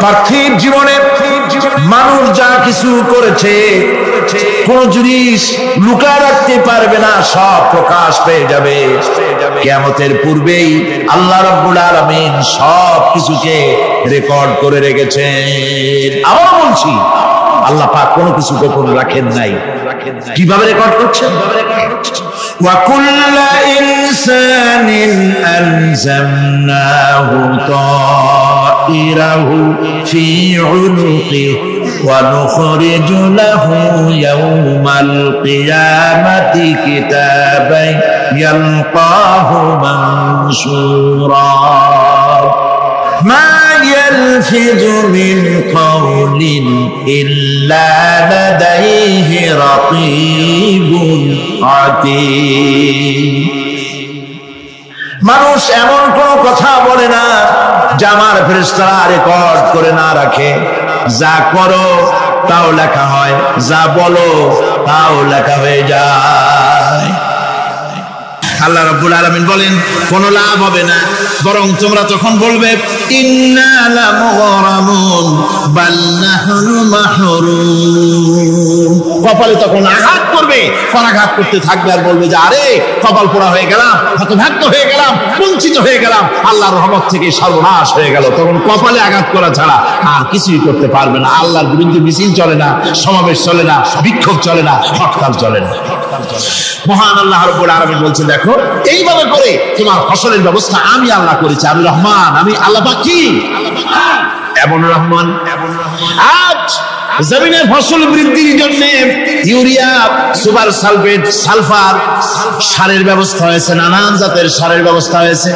পার্থিব জীবনে মানুষ যা কিছু করেছে কোন জিনিস লুকায় রাখতে পারবে না, সব প্রকাশ পেয়ে যাবে। কিয়ামতের পূর্বেই আল্লাহ রাব্বুল আলামিন সব কিছুকে রেকর্ড করে রেখেছেন। আবার বলছি, আল্লাহ পাক কোনো কিছু গোপন রাখেন নাই। কিভাবে রেকর্ড করছেন? ওয়া কুল্লু ইনসানিন আনজামনাহু তাইরাহু ফি উনুকিহি ওয়া নুখরিজু লাহু ইয়াওমাল কিয়ামাতি কিতাবান ইয়ালকাহু মানশুরা মা ইয়ালফিযু মিন কাওলিন ইল্লা লাদাইহি রাকীবুন আতীদ। মানুষ এমন কোন কথা বলে না যা আমার ফেরেশতারা রেকর্ড করে না রাখে। যা করো তাও লেখা হয়, যা বলো তাও লেখা হয়ে যায়। আল্লাহ রাব্বুল আলামিন বলেন কোনো লাভ হবে না, বরং তোমরা তখন বলবে ইন্না লামুগরামুন বাল নাহনু মাহরুম। কপালে তখন আঘাত করবে, পরাঘাত করতে থাকবে আর বলবে যে আরে কপাল পোড়া হয়ে গেলাম, হতভাগ্য হয়ে গেলাম, বঞ্চিত হয়ে গেলাম, আল্লাহর রহমত থেকে সর্বনাশ হয়ে গেল। তখন কপালে আঘাত করা ছাড়া আর কিছুই করতে পারবে না। আল্লাহর বিরুদ্ধে মিছিল চলে না, সমাবেশ চলে না, বিক্ষোভ চলে না, হরতাল চলে না। মহান আল্লাহ রাব্বুল আলামিন বলছেন দেখো এইভাবে করে তোমার ফসলের ব্যবস্থা আমি আল্লাহ করেছি। আমি রহমান, আমি আল্লাহ পাক কি এমন রহমান। আজ জমিনের ফসল বৃদ্ধির জন্য ইউরিয়া, সুপার সালফেট, সালফার সারের ব্যবস্থা হয়েছে, নানান জাতের সারের ব্যবস্থা হয়েছে।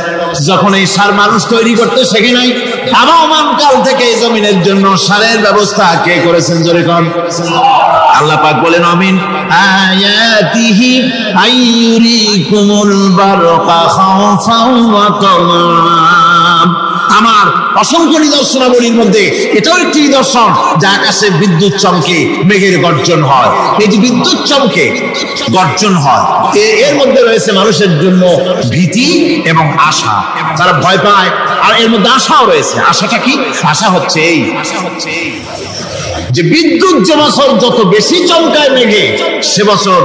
যখন এই সার মানুষ তৈরি করতে শেখে নাই, আবহমান কাল থেকে এই জমিনের জন্য সারের ব্যবস্থা কে করেছেন? জোরে কোন আল্লাহ পাক বলেন আমিন আয়াতিহি আইয়ুরিকুমুল বারকা খাওফাও ওয়া তামাম। আমার অসংখ্য নিদর্শনাবলীর মধ্যে এটাও একটি নিদর্শন যে আকাশে বিদ্যুৎ চমকে মেঘের গর্জন হয়। এই যে বিদ্যুৎ চমকে গর্জন হয়, এর মধ্যে রয়েছে মানুষের জন্য ভীতি এবং আশা। তারা ভয় পায়, আর এর মধ্যে আশাও রয়েছে। আশাটা কি? আশা হচ্ছে এই যে বিদ্যুৎ যে বছর যত বেশি চমকায় মেঘে, সে বছর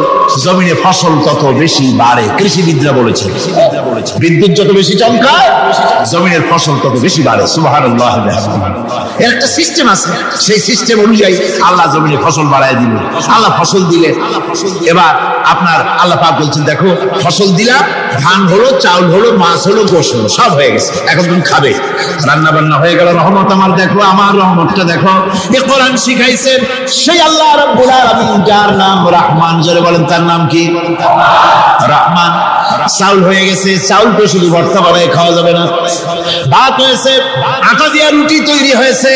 জমিনে ফসল তত বেশি বাড়ে। কৃষিবিদরা বলেছে বিদ্যুৎ যত বেশি চমকায় জমিনের ফসল তত বেশি বাড়ে। সুবহানাল্লাহ। এর একটা সিস্টেম আছে, সেই সিস্টেম অনুযায়ী আল্লাহ জমিনে ফসল বাড়ায় দিল। আল্লাহ ফসল দিলে এবার আপনার আল্লাহ পাক বলছেন দেখো ফসল দিলাম, ধান হলো, চাউল হলো, মাছ হলো, গোশ হলো, সব হয়ে গেছে, এখন তুমি খাবে। রান্না বান্না হয়ে গেল, রহমত আমার দেখো, আমার রহমতটা দেখো। এ কোরআন শিখাইছেন সেই আল্লাহ রাব্বুল আলামিন, যার নাম রহমান। জোরে বলেন তার নাম কি? রহমান। চাউল হয়ে গেছে, চাউল তো শুধু ভর্তা বানায় খাওয়া যাবে না। ভাত হয়েছে, আটা দিয়া রুটি তৈরি হয়েছে,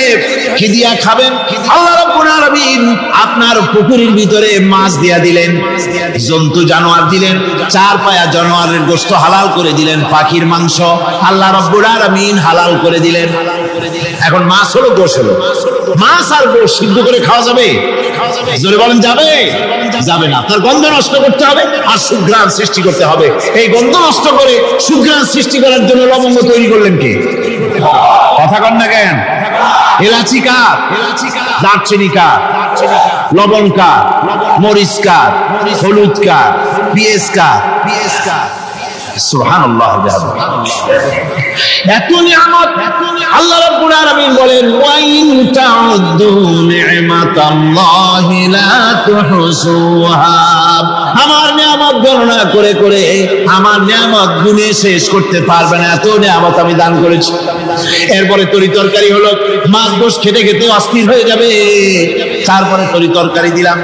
কি দিয়া খাবেন? আল্লাহ রাব্বুল আলামিন আপনার পুকুরের ভিতরে মাছ দিয়া দিলেন, জন্তু জানোয়ার দিলেন, চার পায়া জানোয়ারের গোশত হালাল করে দিলেন, পাখির মাংস আল্লাহ রাব্বুল আলামিন হালাল করে দিলেন। এখন মাছ হলো, গোশ হলো। মাছ আর গোশ সিদ্ধ করে খাওয়া যাবে? জোরে বলেন যাবে? যাবে না। তার গন্ধ নষ্ট করতে হবে আর সুঘ্রাণ সৃষ্টি করতে হবে। এই গন্ধ নষ্ট করে সুঘ্রাণ সৃষ্টি করার জন্য লবঙ্গ তৈরি করলেন কে? কথা কন না কেন? এলাচি কার? দারচিনি কার? লবণ কার? মরিচ কার? হলুদ কার? পেঁয়াজ কার? সুবহানাল্লাহ। এত নিয়ামত আল্লাহ রাব্বুল আলামিন বলেন ওয়া ইন তাউদ্দু নি'মাতাল্লাহি লা তুহসুহা। আমার নিয়ামত গণনা করে করে আমার নিয়ামত গুণে শেষ করতে পারবে না, এত নিয়ামত আমি দান করেছি। এরপরে তরি তরকারি হলো, মাছ গোশ খেতে খেতে অস্থির হয়ে যাবে। তারপরে তরি তরকারি দিলাম,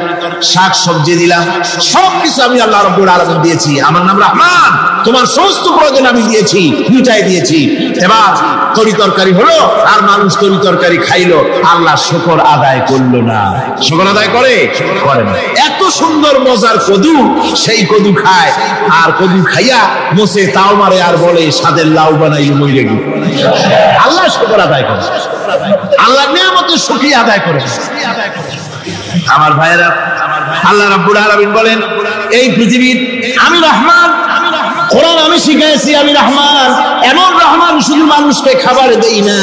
শাক সবজি দিলাম, সবকিছু আমি আল্লাহ রাব্বুল আলামিন দিয়েছি। আমার নাম রহমান, তোমার সমস্ত প্রয়োজন আমি দিয়েছি, মিটাই দিয়েছি। এবার তরি তরকারি হলো আর মানুষ তরি তরকারি খাইলো, আল্লাহ শুকর আদায় করলো না। শুকর আদায় করে না। এত সুন্দর মজার কদু, সেই কদু খায়, আর কদু খাইয়া মোসে তাও মারে আর বলে স্বাদের লাউ বানাই মইরে গেল। আল্লাহ শুকর আদায় করে, আল্লাহ নিয়ামতের শুকরিয়া আদায় করে। আমার ভাইয়েরা, আল্লাহ রাব্বুল আলামিন বলেন এই পৃথিবীর আমি রহমান, কোরআন আমি শিখাইছি আমি রহমান, এমন রহমান শুধু মানুষকে খাবার দেই না,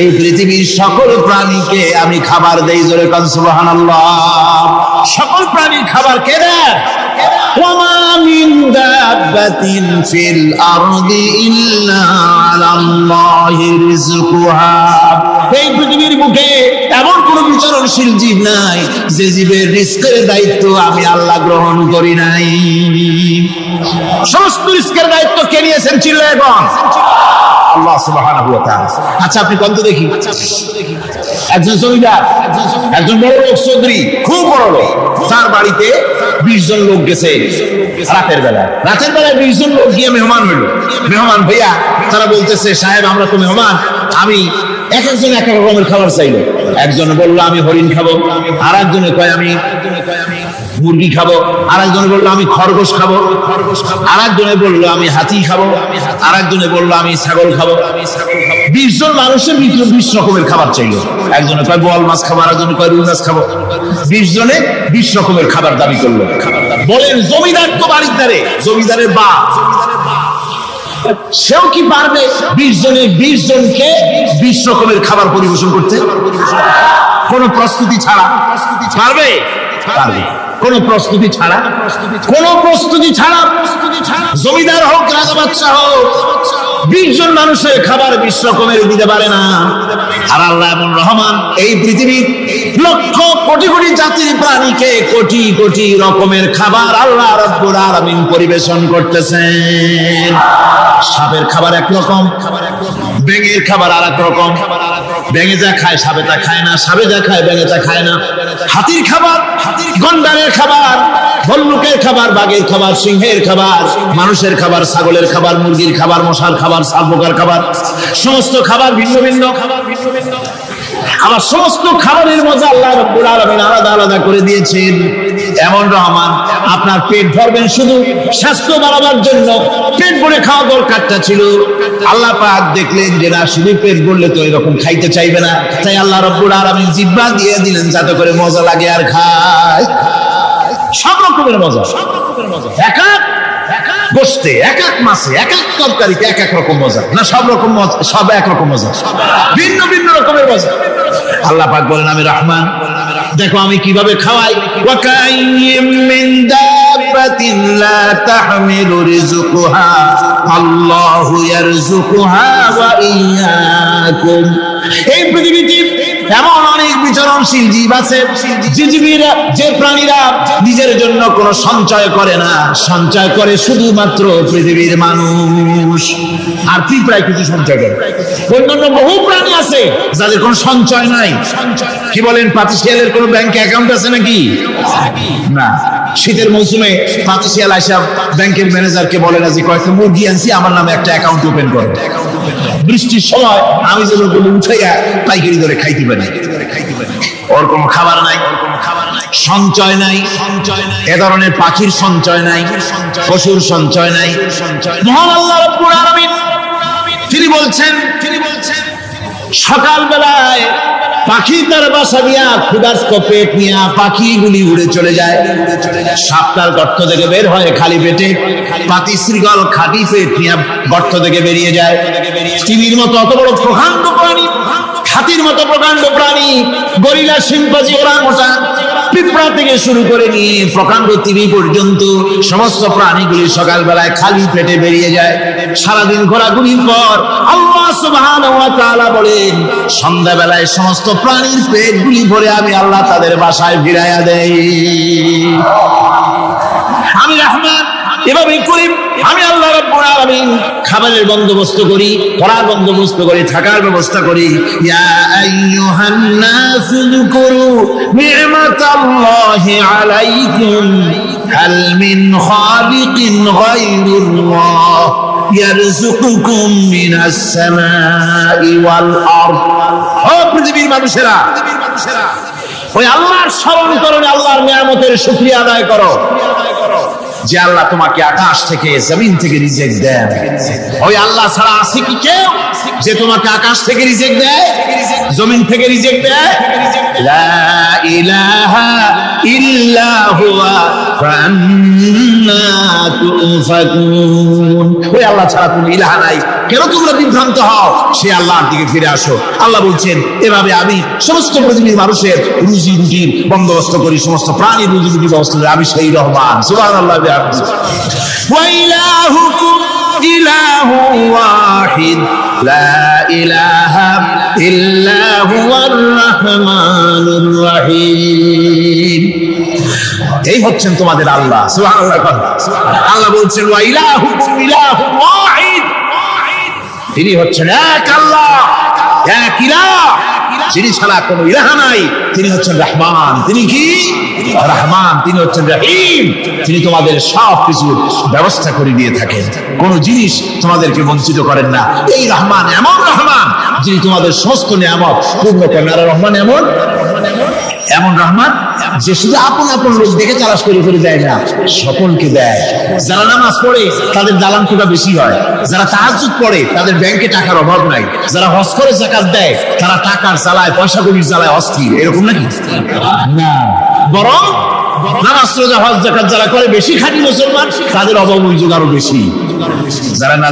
এই পৃথিবীর সকল প্রাণীকে আমি খাবার দেই। জোরে কান সুবহানাল্লাহ। সকল প্রাণীর খাবার কে দেয়? ওয়ামা মিন দাব্বাতিন ফিল আরদি ইল্লা আলাল্লাহি রিজকুহা। এই পৃথিবীর বুকে এমন কোন বিচরণশীল জীব নাই যে জীবের রিজকের দায়িত্ব আমি আল্লাহ গ্রহণ করি নাই। সমস্ত রিজকের দায়িত্ব কে নিয়েছেন? চিল্লায়ে বল আল্লাহ সুবহানাহু ওয়া তাআলা। আচ্ছা আপনি কোন তো দেখি, একজন জমিদার, একজন বড় লোক চৌধুরী, খুব বড় লোক, তার বাড়িতে 20 জন লোক গেছে রাতের বেলায়। 20 জন লোক গিয়ে মেহমান হইল। মেহমান ভাইয়া তারা বলতেছে, সাহেব আমরা তো মেহমান, আমি এক একজন এক এক রকমের খাবার চাইলো। একজন বললো আমি হরিণ খাবো, আর একজনে কয় আমি মুরগি খাবো, আর একজনে বললো আমি খরগোশ খাবো, আর একজনে বললো আমি হাতি খাবো, আর একজনে বললো আমি ছাগল খাবো। 20 জন মানুষের ভিতরে 20 রকমের খাবার চাইলো। একজনে কয় বোয়াল মাছ খাবো, আর একজনে কয় রুই মাছ খাবো। 20 জনে 20 রকমের খাবার দাবি করলো। বলেন জমিদার তো বাড়ির ধারে, জমিদারের বাপ, সেও কি পারবে 20 জনকে 20 রকমের খাবার পরিবেশন করতে? কোন প্রস্তুতি ছাড়া পারবে? পারবে। কোন প্রস্তুতি ছাড়া, কোন প্রস্তুতি ছাড়া, জমিদার হোক রাজা বাদশা হোক, 20 জন মানুষের খাবার 20 রকমের দিতে পারে না। আর আল্লাহ এমন রহমান, এই পৃথিবীর লক্ষ কোটি কোটি জাতির প্রাণীকে কোটি কোটি রকমের খাবার আল্লাহ রাব্বুল আলামিন পরিবেশন করতেছেন। সাপের খাবার একরকম, ব্যাঙের খাবার আর এক রকম। ব্যাঙে যা খায় সাপে তা খায় না, সাপে যা খায় ব্যাঙে তা খায় না। হাতির খাবার, গন্ডারের খাবার, ভল্লুকের খাবার, বাঘের খাবার, সিংহের খাবার, মানুষের খাবার, ছাগলের খাবার, মুরগির খাবার, মশার খাবার, শালপোকার খাবার, সমস্ত খাবার ভিন্ন ভিন্ন। আবার সমস্ত খাবারের মজা আল্লাহ রাব্বুল আলামিন আলাদা আলাদা করে দিয়েছেন। এমন রহমান, আপনার পেট ভরবেন শুধু স্বাস্থ্য বাড়াবার জন্য পেট ভরে খাওয়া দরকারটা ছিল। আল্লাহ পাক দেখলেন যে না, শুধু পেট ভরলে তো এরকম খাইতে চাইবে না, তাই আল্লাহ রাব্বুল আলামিন জিহ্বা দিয়ে দিলেন যাতে করে মজা লাগে আর খায়। সব রকমের মজা, এক এক গোশতে, এক এক মাছে, এক এক তরকারিতে এক এক রকম মজা না, সব রকম মজা, সব এক রকম মজা, ভিন্ন ভিন্ন রকমের মজা। আল্লাহ পাক বলেন আমি রহমান, দেখো আমি কিভাবে খাওয়াই। ওয়া কাইয়্যিম মিন দাব্বাতিন লা তাহমিলু রিজকুহা আল্লাহু ইয়ারযুকুহা ওয়া ইয়্যাকুম। এই পৃথিবীতে এমন অনেক বিচরণশীল জীব আছে যে প্রাণীরা নিজের জন্য কোনো সঞ্চয় করে না, সঞ্চয় করে শুধুমাত্র পৃথিবীর মানুষ। আর পিঁপড়ায় কিছু সঞ্চয় করে। অন্যান্য বহু প্রাণী আছে যাদের কোনো সঞ্চয় নাই। কি বলেন, পাতিশিয়ালের কোনো ব্যাংকে অ্যাকাউন্ট আছে নাকি? না। শীতের মৌসুমে পাতিশিয়াল আইসা ব্যাংকের ম্যানেজারকে বলে না যে কয়েকটা মুরগি আনছি, আমার নামে একটা অ্যাকাউন্ট ওপেন করো। বৃষ্টির সময় আমি যেন উঠাইয়া পাইকারি ধরে খাইতে পারি। ওর কোনো খাবার নাই, সঞ্চয় নাই, এ ধরনের পাখির সঞ্চয় নাই, পশুর সঞ্চয় নাই। মহান আল্লাহ রাব্বুল আলামিন তিনি বলছেন সকাল বেলায় পাখি তার বাসা দিয়া ক্ষুধার্ত পেট নিয়ে পাখিগুলি উড়ে চলে যায়। সাপটার গর্ত থেকে বের হয় খালি পেটে, পাতি শৃগাল খালি পেট নিয়ে গর্ত থেকে বেরিয়ে যায়। টিভির মতো অত বড় প্রকাণ্ড প্রাণী, হাতির মতো প্রকাণ্ড প্রাণী, গরিলা, শিম্পাঞ্জি, ওরাংওটাং, পিঁপড়া থেকে শুরু করে নিয়ে প্রকাণ্ড টিভি পর্যন্ত সমস্ত প্রাণীগুলি সকালবেলায় খালি পেটে বেরিয়ে যায়। সারাদিন ঘোরাঘুরির পর আল্লাহ সুবহানাহু ওয়া তাআলা বলেন সন্ধ্যাবেলায় সমস্ত প্রাণীর পেটগুলি ভরে আমি আল্লাহ তাদের বাসায় ফিরাইয়া দেই। আমি রহমান, এভাবে করি আমি আল্লাহ রাব্বুল আলামিন খাবারের বন্দোবস্ত করি, পড়ার বন্দোবস্ত করি, থাকার ব্যবস্থা করি। ইয়া আইয়ুহান নাসু যকুরু নি'মাতাল্লাহি আলাইকুম হাল মিন খালিকিন গায়রুল্লাহ ইয়ারযুকুকুম মিনাস সামাই ওয়াল আরদ। ও পৃথিবীর মানুষেরা, ওই আল্লাহর স্মরণ করো, আল্লাহর নিয়ামতের শুকরিয়া আদায় করো যে আল্লাহ তোমাকে আকাশ থেকে জমিন থেকে রিজিক দেন। ওই আল্লাহ ছাড়া আছে কি কেউ যে তোমাকে আকাশ থেকে রিজিক দেয়? জমিন থেকে রিজেক্ট দেয়, লা ইলাহা ইল্লা হুয়া ফান্না তুফাকুন। ওই আল্লাহ ছাড়া কোনো ইলাহা নাই, কেন তোমরা বিভ্রান্ত হও? সে আল্লাহর দিকে ফিরে আসো। আল্লাহ বলছেন, এভাবে আমি সমস্ত পৃথিবীর মানুষের রুজি রুটির বন্দোবস্ত করি, সমস্ত প্রাণীর রুজি রুটির ব্যবস্থা করি, আমি সেই রহমান। সুবহানাল্লাহ। ওয়া ইলাহুকুম ইলাহু ওয়াহিদ লা ইলাহা ইল্লা হুয়ার রাহমানুর রহিম। এই হচ্ছেন তোমাদের আল্লাহ। সুবহানাল্লাহ। আল্লাহ বলছেন, ওয়া ইলাহুকুম ইলাহু ওয়াহিদ, তিনি হচ্ছেন এক আল্লাহ, এক ইলাহ, যিনি ছাড়া কোনো ইলাহা নাই। তিনি হচ্ছেন রহমান। তিনি কি? রহমান। তিনি হচ্ছেন রহিম। তিনি তোমাদের সব কিছুর ব্যবস্থা করে দিয়ে থাকেন, কোন জিনিস তোমাদেরকে বঞ্চিত করেন না। এই রহমান এমন রহমান যিনি তোমাদের সমস্ত নিয়ামত পূর্ণ করেন। আর রহমান এমন রহমান যে শুধু আপন আপন লোক দেখে তালাশ করে করে দেয় না, সকলকে দেয়। যারা নামাজ পড়ে তাদের দালান কোটা বেশি হয়, যারা তাহাজ্জুদ পড়ে তাদের ব্যাংকে টাকার অভাব নাই, যারা হজ করে যাকাত দেয় তারা টাকার জ্বালায়, পয়সা কড়ির জ্বালায় অস্থির। এরকম নাকি? না, বরং নামাজ রোজা হজ যাকাত যারা করে বেশি খাঁটি মুসলমান, তাদের অভাব অভিযোগ আরো বেশি।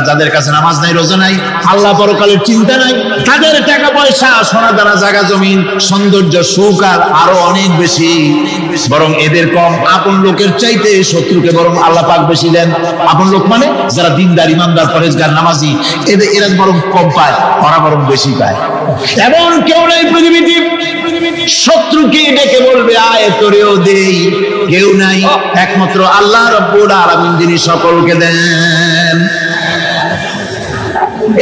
যাদের কাছে নামাজ নাই, রোজা নাই, আল্লাহ পরকালের চিন্তা নাই, তাদের টাকা পয়সা, সোনা দানা, জায়গা জমিন, সৌন্দর্য, সুখ আর আরো অনেক বেশি। বরং এদের কম। আপন লোকের চাইতে শত্রুকে বরং আল্লাহ পাক বেশি দেন। আপন লোক মানে যারা দিনদার, ইমানদার, পরেজগার, নামাজি, এরা বরং কম পায়, ওরা বরং বেশি পায়। এমন কেউ নাই পৃথিবীতে শত্রুকে ডেকে বলবে আয় তোরেও দেই, কেউ নাই, একমাত্র আল্লাহ রাব্বুল আলামিন যিনি সকলকে দেন।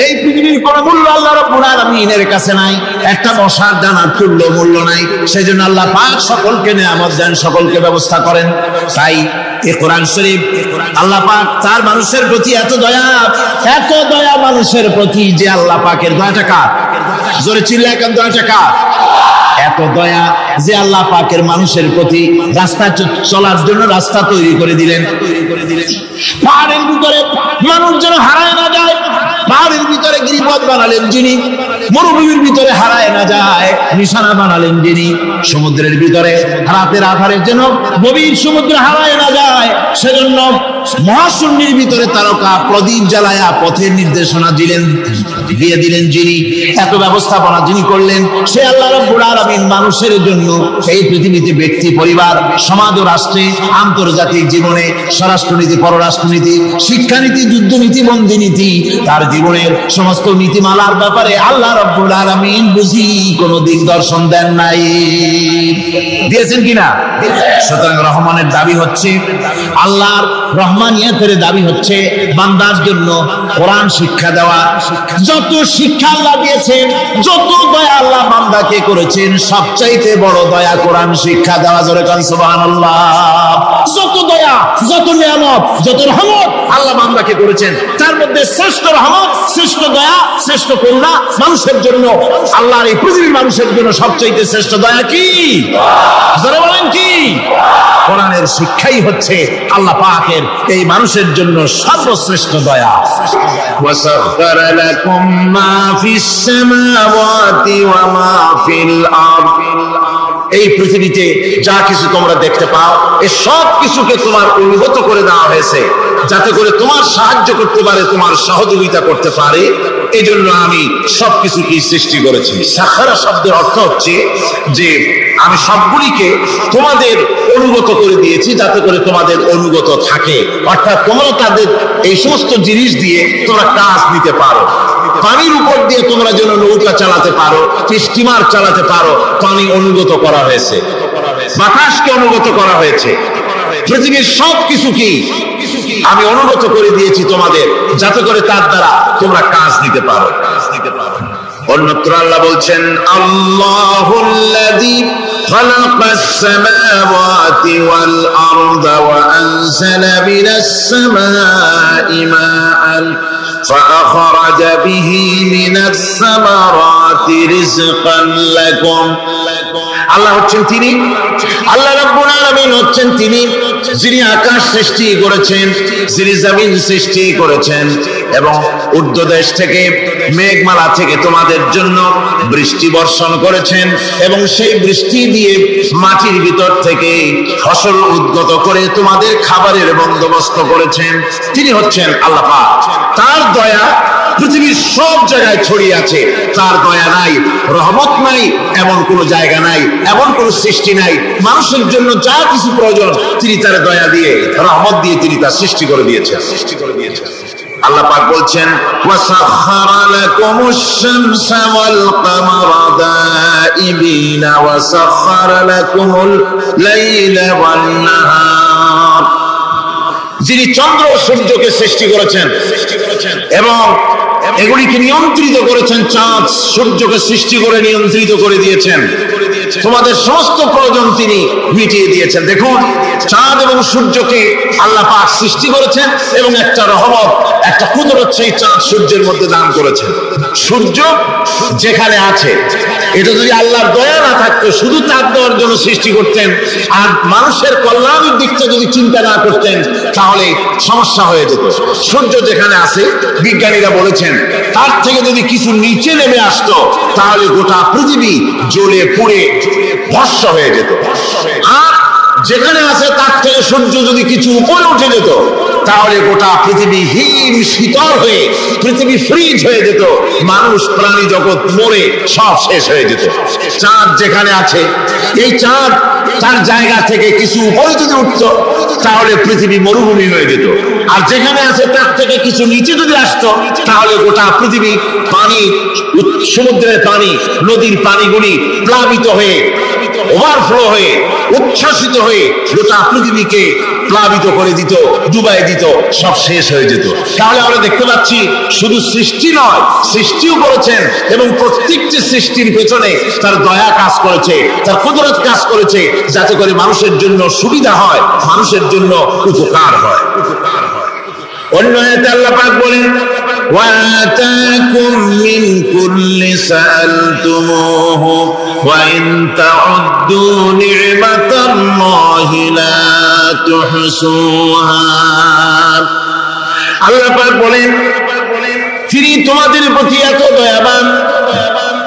এই পৃথিবীর কোন মূল্য আল্লাহ রাব্বুল আলামিনের কাছে নাই, একটা মশার দানার তুল্য মূল্য নাই। সেজন্য আল্লাহ পাক সকলকে নিয়ামত দেন, সকলকে ব্যবস্থা করেন। তাই এই কোরআন শরীফ আল্লাহ পাক তার মানুষের প্রতি এত দয়া মানুষের প্রতি, যে আল্লাহ পাকের দয়াটা কার? জোরে চিল্লায় কেন? দয়াটা কার? এত দয়া যে আল্লাহ পাকের মানুষের প্রতি রাস্তা চলার জন্য রাস্তা তৈরি করে দিলেন। পাহাড়ের ভিতরে মানুষ যেন হারায় না যায়, পাহাড়ের ভিতরে গিরিপথ বানালেন যিনি, মরুভূমির ভিতরে হারায় না যায় নিশানা বানালেন যিনি, সমুদ্রের ভিতরে রাতের আধারের যেন গভীর সমুদ্র হারায় না যায়, সেজন্য মহাশূন্যের ভিতরে তারকা প্রদীপ জ্বালায়া পথের নির্দেশনা দিয়ে দিলেন যিনি, এত ব্যবস্থাপনা যিনি করলেন, সে আল্লাহ রাব্বুল আলামিন মানুষের জন্য এই পৃথিবীতে ব্যক্তি, পরিবার, সমাজ ও রাষ্ট্রে, আন্তর্জাতিক জীবনে, স্বরাষ্ট্রনীতি, পররাষ্ট্রনীতি, শিক্ষানীতি, যুদ্ধনীতি, বন্দিনীতি, তার জীবনের সমস্ত নীতিমালার ব্যাপারে আল্লাহ রাব্বুল আলামিন বুঝি কোনো দিগদর্শন দেন নাই। দিয়েছেন কিনা? সুতরাং রহমানের দাবি হচ্ছে, আল্লাহর রহমানিয়তের দাবি হচ্ছে বান্দার জন্য কোরআন শিক্ষা দেওয়া। যত শিক্ষা আল্লাহ দিয়েছেন, যত দয়া আল্লাহ বান্দাকে করেছেন, সবচাইতে বড় দয়া কোরআন শিক্ষা দেওয়া। জোরে কান সুবহানাল্লাহ। যত দয়া, যত নিয়ামত, যত রহমত আল্লাহ বান্দাকে করেছেন, তার মধ্যে শ্রেষ্ঠ রহমত, শ্রেষ্ঠ দয়া, শ্রেষ্ঠ করুণা মানুষের জন্য, আল্লাহর এই পৃথিবীর মানুষের জন্য সবচাইতে শ্রেষ্ঠ দয়া কি? জোরে বলেন কি? কোরআনের শিক্ষাই হচ্ছে আল্লাহ পাকের এই মানুষের জন্য সর্বশ্রেষ্ঠ দয়া। ওয়াসাখখারা লাকুম মা ফিস সামাওয়াতি ওয়া মা ফিল আরদ, এই পৃথিবীতে যা কিছু তোমরা দেখতে পাও, এই সব কিছুকে তোমার অনুগত করে দেওয়া হয়েছে, যাতে করে তোমার সাহায্য করতে পারে, তোমার সহযোগিতা করতে পারে। এই জন্য আমি সবকিছুকে সৃষ্টি করেছি। সাখারা শব্দের অর্থ হচ্ছে যে আমি সবগুলিকে তোমাদের অনুগত করে দিয়েছি, যাতে করে তোমাদের অনুগত থাকে, অর্থাৎ তোমরা তাদের এই সমস্ত জিনিস দিয়ে তোমরা কাজ নিতে পারো। পানির উপর দিয়ে তোমরা যেন নৌকা চালাতে পারো, স্টিমার চালাতে পারো, পানি অনুগত করা হয়েছে, বাতাসকে অনুগত করা হয়েছে, পৃথিবীর সব কিছুকে আমি অনুগত করে দিয়েছি তোমাদের, যাতে করে তার দ্বারা তোমরা কাজ নিতে পারো। অন্যত্র আল্লাহ বলছেন, আল্লাহুল্লাযী খালাকাস সামাওয়াতি ওয়াল আরদা ওয়া আনজালা মিনাস সামাই মাআন فأخرج به من الثمرات رزقا لكم। আল্লাহ হচ্ছেন তিনি, আল্লাহ রাব্বুল আলামিন হচ্ছেন তিনি যিনি আকাশ সৃষ্টি করেছেন, যিনি জমিন সৃষ্টি করেছেন এবং ঊর্ধ্বদেশ থেকে মেঘমালা থেকে তোমাদের জন্য বৃষ্টি বর্ষণ করেছেন এবং সেই বৃষ্টি দিয়ে মাটির ভিতর থেকে ফসল উদ্গত করে তোমাদের খাবারের বন্দোবস্ত করেছেন, তিনি হচ্ছেন আল্লাহ পাক। তার দয়া পৃথিবীর সব জায়গায় ছড়িয়ে আছে। তার দয়া নাই, রহমত নাই, এমন কোন জায়গা নাই, এমন কোন সৃষ্টি নাই। মানুষের জন্য যা কিছু প্রয়োজন তিনি তার দয়া দিয়ে, রহমত দিয়ে তিনি তা সৃষ্টি করে দিয়েছেন। আল্লাহ পাক বলছেন, ওয়াসাখারা লাকুমুশ শামসা ওয়াল কামারা দাইবিনা ওয়াসাখারা লাকুমুল লাইলা ওয়ান নাহার। যিনি চন্দ্র ও সূর্যকে সৃষ্টি করেছেন এবং এগুলিকে নিয়ন্ত্রিত করেছেন, চাঁদ সূর্যকে সৃষ্টি করে নিয়ন্ত্রিত করে দিয়েছেন, তোমাদের সমস্ত প্রয়োজন তিনি মিটিয়ে দিয়েছেন। দেখুন, চাঁদ এবং সূর্যকে আল্লাহ পাক সৃষ্টি করেছেন এবং একটা রহমত, একটা কুদরত সেই চাঁদ সূর্যের মধ্যে দান করেছেন। সূর্য যেখানে আছে, এটা যদি আল্লাহর দয়া না থাকতো, শুধু তাপ দেওয়ার জন্য সৃষ্টি করতেন আর মানুষের কল্যাণের দিকটা যদি চিন্তা না করতেন, তাহলে সমস্যা হয়ে যেত। সূর্য যেখানে আছে, বিজ্ঞানীরা বলেছেন তার থেকে যদি কিছু নিচে নেমে আসতো, তাহলে গোটা পৃথিবী জ্বলে পুড়ে ভস্ম হয়ে যেত। আর যেখানে আছে তার থেকে সূর্য যদি কিছু উপরে উঠে যেত, তাহলে গোটা পৃথিবী হিম শীতল হয়ে, পৃথিবী ফ্রিজ হয়ে যেত, মানুষ প্রাণী জগৎ মরে সব শেষ হয়ে যেত। চাঁদ যেখানে আছে, এই চাঁদ তার জায়গা থেকে কিছু উপরে যদি উঠত, তাহলে পৃথিবী মরুভূমি হয়ে যেত। আর যেখানে আছে তার থেকে কিছু নিচে যদি আসতো, তাহলে গোটা পৃথিবী পানি, সমুদ্রের পানি, নদীর পানিগুলি প্লাবিত হয়ে, ওভারফ্লো হয়ে, উচ্ছ্বাসিত হয়ে গোটা পৃথিবীকে প্লাবিত করে দিত, ডুবাই দিত, সব শেষ হয়ে যেত। তাহলে আমরা দেখতে পাচ্ছি শুধু সৃষ্টি নয়, সৃষ্টিও করেছেন এবং প্রত্যেকটি সৃষ্টির পেছনে তার দয়া কাজ করেছে, তার কুদরত কাজ করেছে, যাতে করে মানুষের জন্য সুবিধা হয়, মানুষের জন্য উপকার হয়। অন্য আয়াতে আল্লাহ পাক বলেন, وآتاكم من كل سألتموه وإن تعدوا نعمة الله لا تحصوها। আল্লাহ পাক বলেন, তিনি তোমাদের প্রতি এত দয়াবান,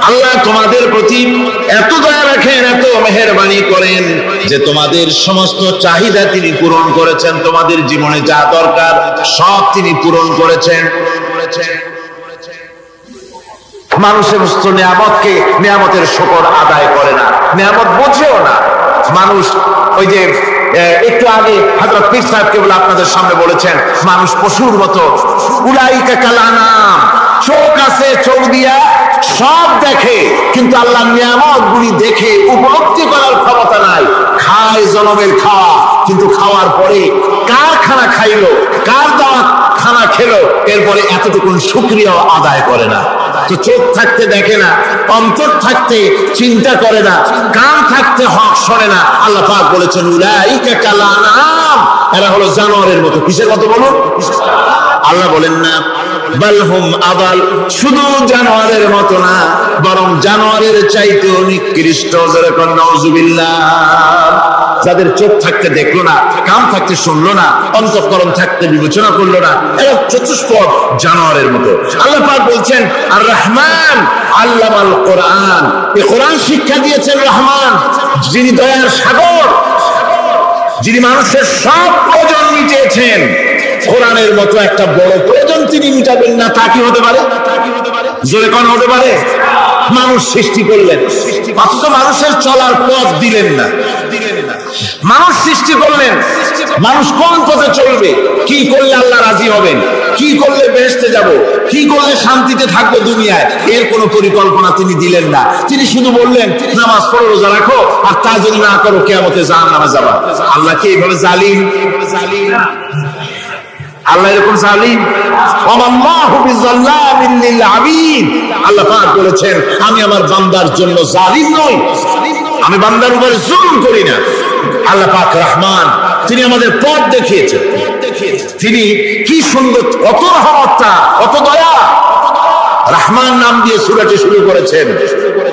আল্লাহ তোমাদের প্রতি এত দয়া রাখেন, এত মেহেরবানি করেন যে তোমাদের সমস্ত চাহিদা তিনি পূরণ করেছেন। তোমাদের জীবনে যা দরকার সব তিনি পূরণ করেছেন। মানুষের সমস্ত নিয়ামতকে, নিয়ামতের শুকর আদায় করে না, নিয়ামত বোঝেও না মানুষ। ওই যে একটু আগে হযরত পীর সাহেব কেবল আপনাদের সামনে বলেছেন, মানুষ পশুর মতো, উলাইকা কাল আনাম, চোখ আছে, চোখ দিয়া সব দেখে, কিন্তু আল্লাহ নিয়ামত গুলি দেখে উপলব্ধি করার ক্ষমতা নাই। খায় জনমের খাওয়া, কিন্তু খাওয়ার পরে কার খানা খাইলো, কার দাওয়াত খানা খেলো, এরপরে এতটুকুন শুকরিয়া আদায় করে না। তো চোখ থাকতে দেখে না, অন্তর থাকতে চিন্তা করে না, কান থাকতে হক শোনে না। আল্লাহ পাক বলেছেন, উলাইকা কাল আনাম, এরা হলো জানোয়ারের মতো। কিসের মতো বলুন? আল্লাহ বলেন না বালহুম আদাল, শুধু জানোয়ারের মতো না, বরং জানোয়ারের চাইতেও নিকৃষ্ট। যেরকম নাউজুবিল্লাহ, যাদের চোখ থাকতে দেখলো না, কান থাকতে শুনলো না, অন্তঃকরণ থাকতে বিবেচনা করলো না, এরা চতুষ্পদ জানোয়ারের মতো। আল্লাহ পাক বলছেন, আর রহমান আল্লামাল কোরআন, এই কোরআন শিক্ষা দিয়েছেন রহমান, যিনি দয়ার সাগর, যিনি মানুষের সব প্রয়োজন মিটিয়েছেন। কোরআনের মতো একটা বড় প্রয়োজন তিনি মিটাবেন না, তা কি হতে পারে? জোরে কোন হতে পারে? মানুষ সৃষ্টি করলেন, অথচ মানুষের চলার পথ দিলেন না। মানুষ সৃষ্টি করলেন, মানুষ কোন পথে চলবে, কি করলে আল্লাহ রাজি হবেন, কি করলে বেহেশতে যাব, কি করলে শান্তিতে থাকবো দুনিয়ায়, এর কোনো পরিকল্পনা তিনি দিলেন না। তিনি শুধু বললেন, নামাজ পড়ো, রোজা রাখো, আর তা যদি না করো কিয়ামতে জাহান্নামে যাবা। আল্লাহ কি এইভাবে জালিম? আল্লাহ এরকম জালিম? ওয়াল্লাহু বিযাল্লামিন লিল আবিদ। আল্লাহ পাক বলেছেন, আমি আমার বান্দার জন্য জালিম নই, আমি বান্দার উপরে জুলুম করি না। আল্লাহ পাক রহমান, তিনি আমাদের পথ দেখিয়েছেন। তিনি কি সুন্দর, কত রহমতটা, কত দয়া। রহমান নাম দিয়ে সূরাটি শুরু করেছেন।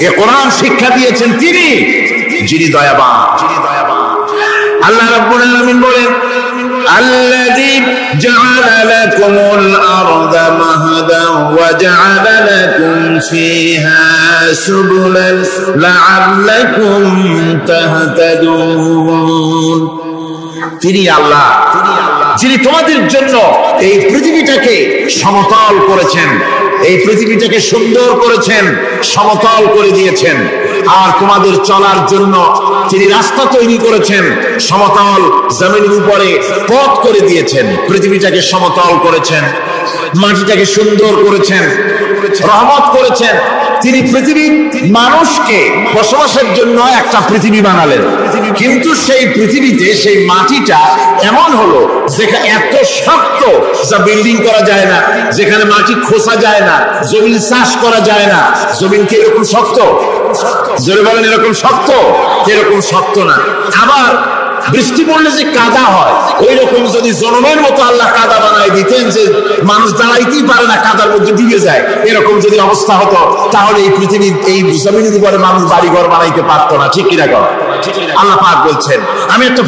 এই কোরআন শিক্ষা দিয়েছেন তিনি, যিনি দয়াবান। আল্লাহ রাব্বুল আলামিন বলেন الذي جعل لكم الأرض مهدا وجعل لكم فيها سبلا لعلكم تهتدون তিনি আল্লাহ যিনি তোমাদের জন্য এই পৃথিবীটাকে সমতল করেছেন, এই পৃথিবীটাকে সুন্দর করেছেন, সমতল করে দিয়েছেন। আর তোমাদের চলার জন্য তিনি রাস্তা তৈরি করেছেন, সমতল জমিনের উপরে পথ করে দিয়েছেন, পৃথিবীটাকে সমতল করেছেন, মাটিটাকে সুন্দর করেছেন, রহমত করেছেন। তিনি পৃথিবীর মানুষকে বসবাসের জন্য একটা পৃথিবী বানালেন, কিন্তু সেই পৃথিবীতে সেই মাটিটা এমন হলো যেখানে এত শক্ত যা বিল্ডিং করা যায় না, যেখানে মাটি খোসা যায় না, জমিন চাষ করা যায় না। জমিন কি এরকম শক্ত? জোরে বলেন, এরকম শক্ত? এরকম শক্ত না। আবার বৃষ্টি পড়লে যে কাদা হয়, ওই রকম যদি জনমের মতো আল্লাহ কাদা বানায় দিতেন যে মানুষ দাঁড়াইতেই পারে না, কাদার মধ্যে ডুবে যায়, এরকম যদি অবস্থা হতো তাহলে এই পৃথিবীর এই জমিনের উপরে মানুষ বাড়ি ঘর বানাইতে পারতো না। ঠিক কিনা কর? আল্লাহ পাক বলছেন আমি একটা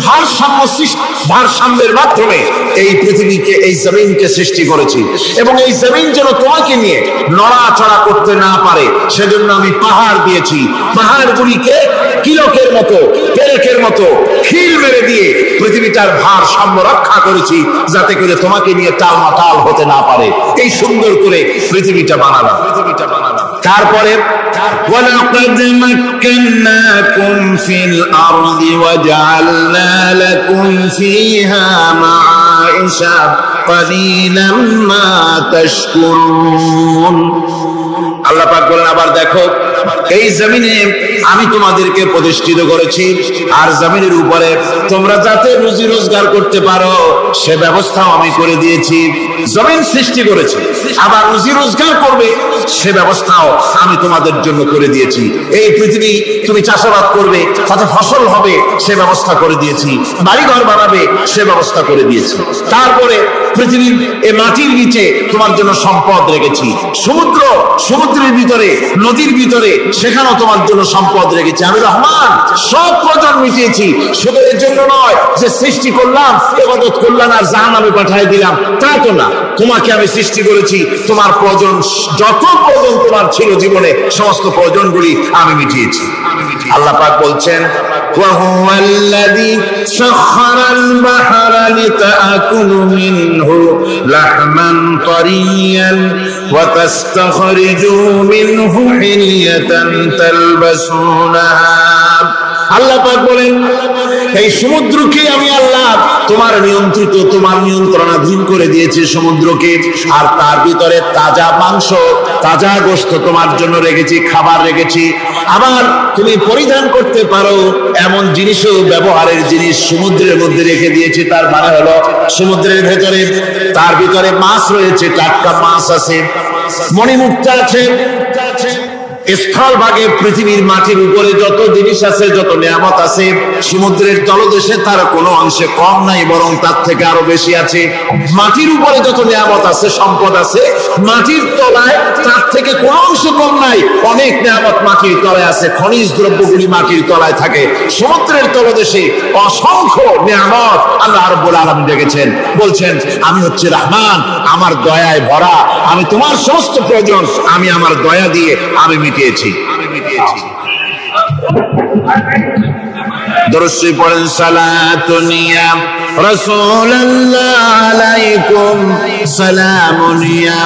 ভারসাম্যের মাধ্যমে এই পৃথিবীকে, এই জমিনকে সৃষ্টি করেছি, এবং এই জমিন যেন তোমাকে নিয়ে নড়াচড়া করতে না পারে সেজন্য আমি পাহাড় দিয়েছি। পাহাড়গুলিকে কিলকের মতো, পেরেকের মতো খিল মেরে দিয়ে পৃথিবীটার ভারসাম্য রক্ষা করেছি, যাতে করে তোমাকে নিয়ে টালমাটাল হতে না পারে। এই সুন্দর করে পৃথিবীটা বানালাম। তারপরে وَلَقَدْ مَكَّنَّاكُمْ فِي الْأَرْضِ وَجَعَلْنَا لَكُمْ فِيهَا مَعَائِشَ قَلِيلًا مَا تَشْكُرُونَ। আল্লাহ পাক বলেন আবার দেখো, এই জমিনে আমি তোমাদেরকে প্রতিষ্ঠিত করেছি, আর জমিনের উপরে তোমরা যাতে রুজি রোজগার করতে পারো সে ব্যবস্থাও আমি করে দিয়েছি। জমিন সৃষ্টি করেছি, আবার রুজি রোজগার করবে সে ব্যবস্থাও আমি তোমাদের জন্য করে দিয়েছি। এই পৃথিবী তুমি চাষাবাদ করবে, তাতে ফসল হবে সে ব্যবস্থা করে দিয়েছি, বাড়িঘর বানাবে সে ব্যবস্থা করে দিয়েছি। তারপরে পৃথিবীর এই মাটির নিচে তোমার জন্য সম্পদ রেখেছি, সমুদ্রের ভিতরে, নদীর ভিতরে, সেখানেও তোমার জন্য সম্পদ রেখেছি। আমি রহমান সব প্রয়োজন মিটিয়েছি। শুধু এর জন্য নয় যে সৃষ্টি করলাম, ইবাদত করলাম আর জাহান্নামে পাঠিয়ে দিলাম, তা তো না। তোমাকে আমি সৃষ্টি করেছি, তোমার প্রয়োজন, যত প্রয়োজন তোমার ছিল জীবনে, সমস্ত প্রয়োজনগুলি আমি মিটিয়েছি। আল্লাহ পাক বলছেন وَهُوَ الَّذِي سَخَّرَ الْبَحْرَ لِتَأْكُلُوا مِنْهُ لَحْمًا طَرِيًّا وَتَسْتَخْرِجُوا مِنْهُ حِلْيَةً تَلْبَسُونَهَا। আল্লাহ পাক বলেন এই সমুদ্রকে আমি আল্লাহ তোমার নিয়ন্ত্রিত, তোমার নিয়ন্ত্রণাধীন করে দিয়েছি সমুদ্রকে, আর তার ভিতরে তাজা মাংস, তাজা গোশত তোমার জন্য রেখেছি, খাবার রেখেছি। আবার তুমি পরিধান করতে পারো এমন জিনিসও, ব্যবহারের জিনিস সমুদ্রের মধ্যে রেখে দিয়েছি। তার মানে হলো সমুদ্রের ভেতরে, তার ভিতরে মাছ রয়েছে, টাটকা মাছ আছে, মণিমুক্তা আছে। স্থলভাগে পৃথিবীর মাটির উপরে যত জিনিস আছে, যত নিয়ামত আছে, সমুদ্রের তলদেশে তার কোনো অংশে কম নাই, বরং তার থেকে আরো বেশি আছে। মাটির উপরে যত নিয়ামত আছে, সম্পদ আছে, মাটির তলায় তার থেকে কোনো অংশে কম নাই। অনেক নিয়ামত মাটির তলায় আছে, খনিজ দ্রব্যগুলি মাটির তলায় থাকে। সমুদ্রের তলদেশে অসংখ্য নিয়ামত আল্লাহ রাব্বুল আলামিন রেখেছেন। বলছেন আমি হচ্ছে রহমান, আমার দয়ায় ভরা, আমি তোমার সমস্ত প্রয়োজন আমি আমার দয়া দিয়ে আমি মিটিয়েছি। দরুদ শরীফ পড়েন, সালাতুন ইয়া রাসূলুল্লাহ আলাইকুম, সালামুন ইয়া।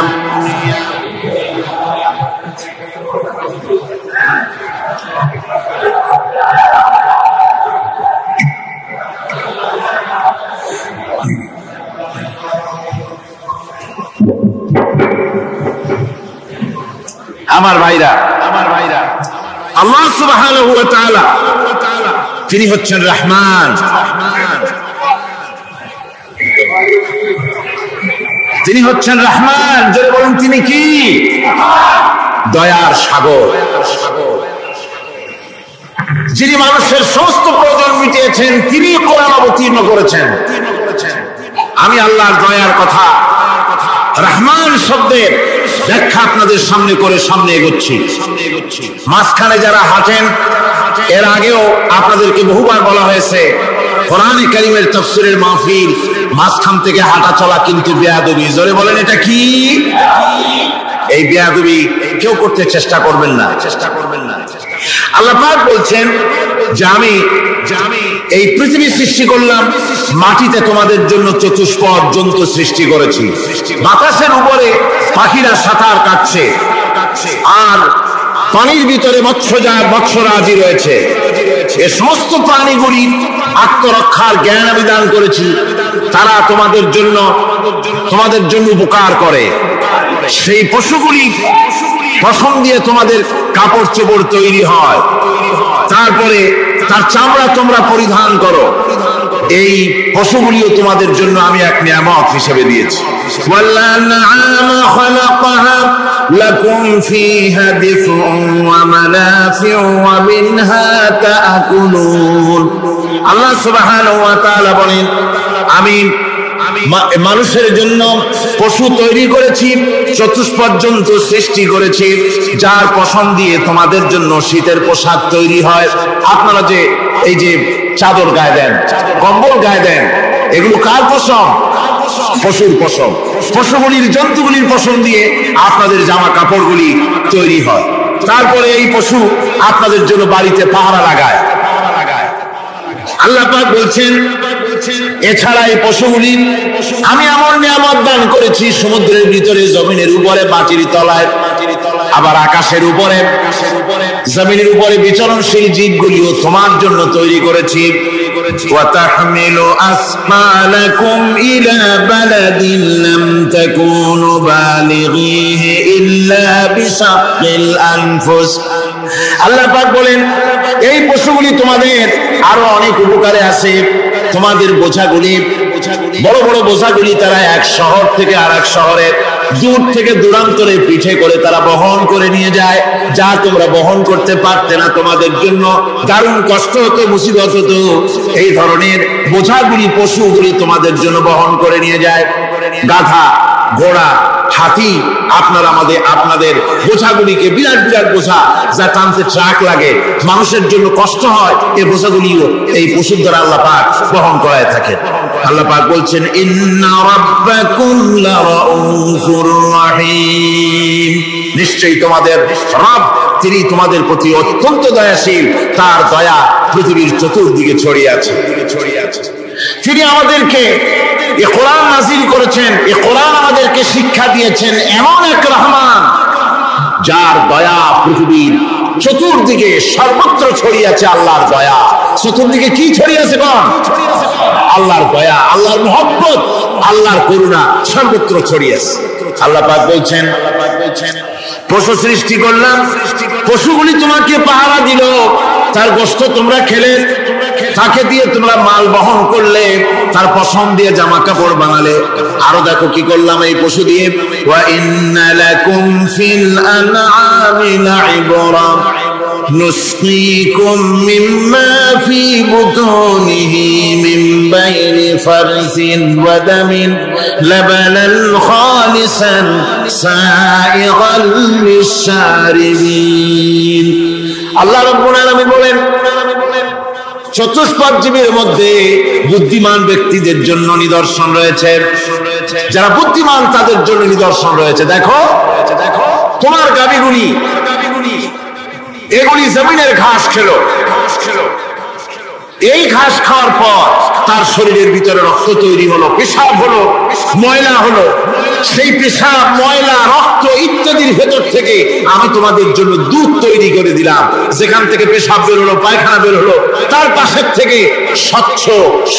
আমার ভাইরা, আল্লাহ সুবহানাহু ওয়া তাআলা তিনি হচ্ছেন রহমান, তিনি হচ্ছেন রহমান। যদি বলেন তিনি কি? দয়ার সাগর, যিনি মানুষের সমস্ত প্রয়োজন মিটিয়েছেন, তিনি কোরআন অবতীর্ণ করেছেন। আমি আল্লাহর দয়ার কথা, রহমান শব্দের ব্যাখ্যা আপনাদের সামনে করে সামনে এগোচ্ছি। মাঝখানে যারা হাঁটেন, এর আগেও আপনাদেরকে বহুবার বলা হয়েছে কোরআনে কারীমের তাফসীরের মাহফিল, মাঝখান থেকে হাঁটা চলা কিন্তু বেয়াদবি। জোরে বলেন এটা কি? এই বেয়াদবি কেউ করতে চেষ্টা করবেন না। আল্লাহ পাক বলছেন যে আমি এই পৃথিবী সৃষ্টি করলাম, মাটিতে তোমাদের জন্য চতুষ্পদ জন্তু সৃষ্টি করেছি, বাতাসের উপরে পাখিরা সাঁতার কাটছে, আর পানির ভিতরে মৎস্যরাজি রয়েছে। এ সমস্ত প্রাণীগুলি আত্মরক্ষার জ্ঞান আমি দান করেছি, তারা তোমাদের জন্য উপকার করে। সেই পশুগুলি পশম দিয়ে তোমাদের কাপড় চোপড় তৈরি হয়, তারপরে তার চামড়া তোমরা পরিধান করো। এই পশুগুলিও তোমাদের জন্য আমি এক নিয়ামত হিসেবে দিয়েছি। লাকুম ফীহা দিফউন ওয়া মানাফিউ ওয়া মিনহা তাআকুলুন। আল্লাহ সুবহানাহু ওয়া তাআলা বলেন, আমি মানুষের জন্য পশু তৈরি করেছি, চতুষ্পদ জন্তু সৃষ্টি করেছি, যার পশম দিয়ে তোমাদের জন্য শীতের পোশাক তৈরি হয়। আপনারা যে এই যে চাদর গায়ে দেন, কম্বল গায়ে দেন, এগুলো কার পশম? পশুর পশম। পশুগুলির, জন্তুগুলির পশম দিয়ে আপনাদের জামা কাপড়গুলি তৈরি হয়। তারপরে এই পশু আপনাদের জন্য বাড়িতে পাহারা লাগায়। আল্লাহ পাক বলছেন, এছাড়া এই পশুগুলি আমি এমন নিয়ামত দান করেছি, সমুদ্রের ভিতরে, জমিনের উপরে, মাটির তলায়, আবার আকাশের উপরে, জমিনের উপরে বিচরণশীল জীবগুলিও তোমার জন্য তৈরি করেছি। ওয়াতাহমিলু আসফালাকুম ইলা বালাদিন লাম তাকুনু বালিগিহি ইল্লা বিশাক্কিল আনফুস। আল্লাহ পাক বলেন, এই পশুগুলি তোমাদের আরো অনেক উপকারে আসে। তোমাদের বোঝাগুলি, বড় বড় বোঝাগুলি তারা এক শহর থেকে আর এক শহরে, দূর থেকে দূরান্তরে পিঠে করে তারা বহন করে নিয়ে যায়, যা তোমরা বহন করতে পারতে না। তোমাদের জন্য দারুণ কষ্ট হতো, মুসিবত হতো। এই ধরনের বোঝাগুলি, পশুগুলি তোমাদের জন্য বহন করে নিয়ে যায়। গাধা, ঘোড়া, হাতি, আপনাদের বোঝাগুলিকে, বিরাট বিরাট বোঝা যা টানতে ট্রাক লাগে, মানুষের জন্য কষ্ট হয়, এই বোঝাগুলিও এই পশুর দ্বারা আল্লাহ পাক বহন করায় থাকে। আল্লাহ পাক বলছেন, ইন্না রাব্বাকুম লারাউফুর রাহিম। নিশ্চয়ই তোমাদের রব, তিনি তোমাদের প্রতি অত্যন্ত দয়াশীল, তার দয়া পৃথিবীর চতুর্দিকে ছড়িয়ে আছে। তিনি আমাদেরকে এই কোরআন নাযিল করেছেন, এই কোরআন আমাদেরকে শিক্ষা দিয়েছেন এমন এক রহমান, যার দয়া পৃথিবীর চতুর্দিকে সর্বত্র ছড়িয়ে আছে। আল্লাহর দয়া চতুর্দিকে কি ছড়িয়ে আছে? আল্লাহর দয়া, আল্লাহর মহব্বত, আল্লাহর করুণা সর্বত্র ছড়িয়ে আছে। আল্লাহ পাক বলছেন, পশু সৃষ্টি করলাম, পশুগুলি তোমাকে পাহারা দিল, তার গোশত তোমরা খেলে, তাকে দিয়ে তোমরা মাল বহন করলে, তার পশম দিয়ে জামা কাপড় বানালে। আরো দেখো কি করলাম এই পশু দিয়ে, ওয়া ইন্না লাকুম ফিল আনআমি লাইবরা নুসকিকুম মিম্মা ফি বুতুনিহি মিন বাইনি ফারসিন ওয়া দামিন লাবানান খালিসান সাইগান লিশ-শারিবিন। আল্লাহ রাব্বুল আলামিন বলেন, চতুষ্পদ জীবের মধ্যে বুদ্ধিমান ব্যক্তিদের জন্য নিদর্শন রয়েছে। যারা বুদ্ধিমান তাদের জন্য নিদর্শন রয়েছে। দেখো, তোমার গাভীগুলি, এগুলি জমিনের ঘাস খেলো। এই ঘাস খাওয়ার পর তার শরীরের ভিতরে রক্ত তৈরি হলো, পেশাব হলো, ময়লা হলো। সেই পেশাব, ময়লা, রক্ত ইত্যাদির ভেতর থেকে আমি তোমাদের জন্য দুধ তৈরি করে দিলাম। যেখান থেকে পেশাব বের হলো, পায়খানা বের হলো, তার পাশের থেকে স্বচ্ছ,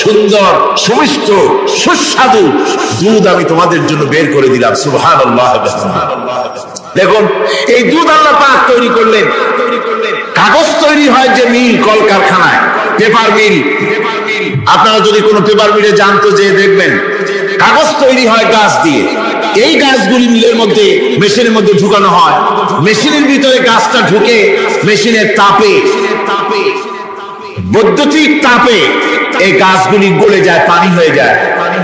সুন্দর, সুমিষ্ট, সুস্বাদু দুধ আমি তোমাদের জন্য বের করে দিলাম। সুবহানাল্লাহ। দেখুন, এই দুধ আল্লাহ পাক তৈরি করলেন। কাগজ তৈরি হয় যে মিল, কলকারখানায়, পেপার মিল। আপনারা যদি কোনো পেপার মিলে জানতো, যে দেখবেন কাগজ তৈরি হয় গাছ দিয়ে। এই গাছগুলি মিলের মধ্যে, মেশিনের মধ্যে ঢুকানো হয়। মেশিনের ভিতরে গাছটা ঢুকে মেশিনের তাপে, বৈদ্যুতিক তাপে এই গাছগুলি গলে যায়, পানি হয়ে যায়।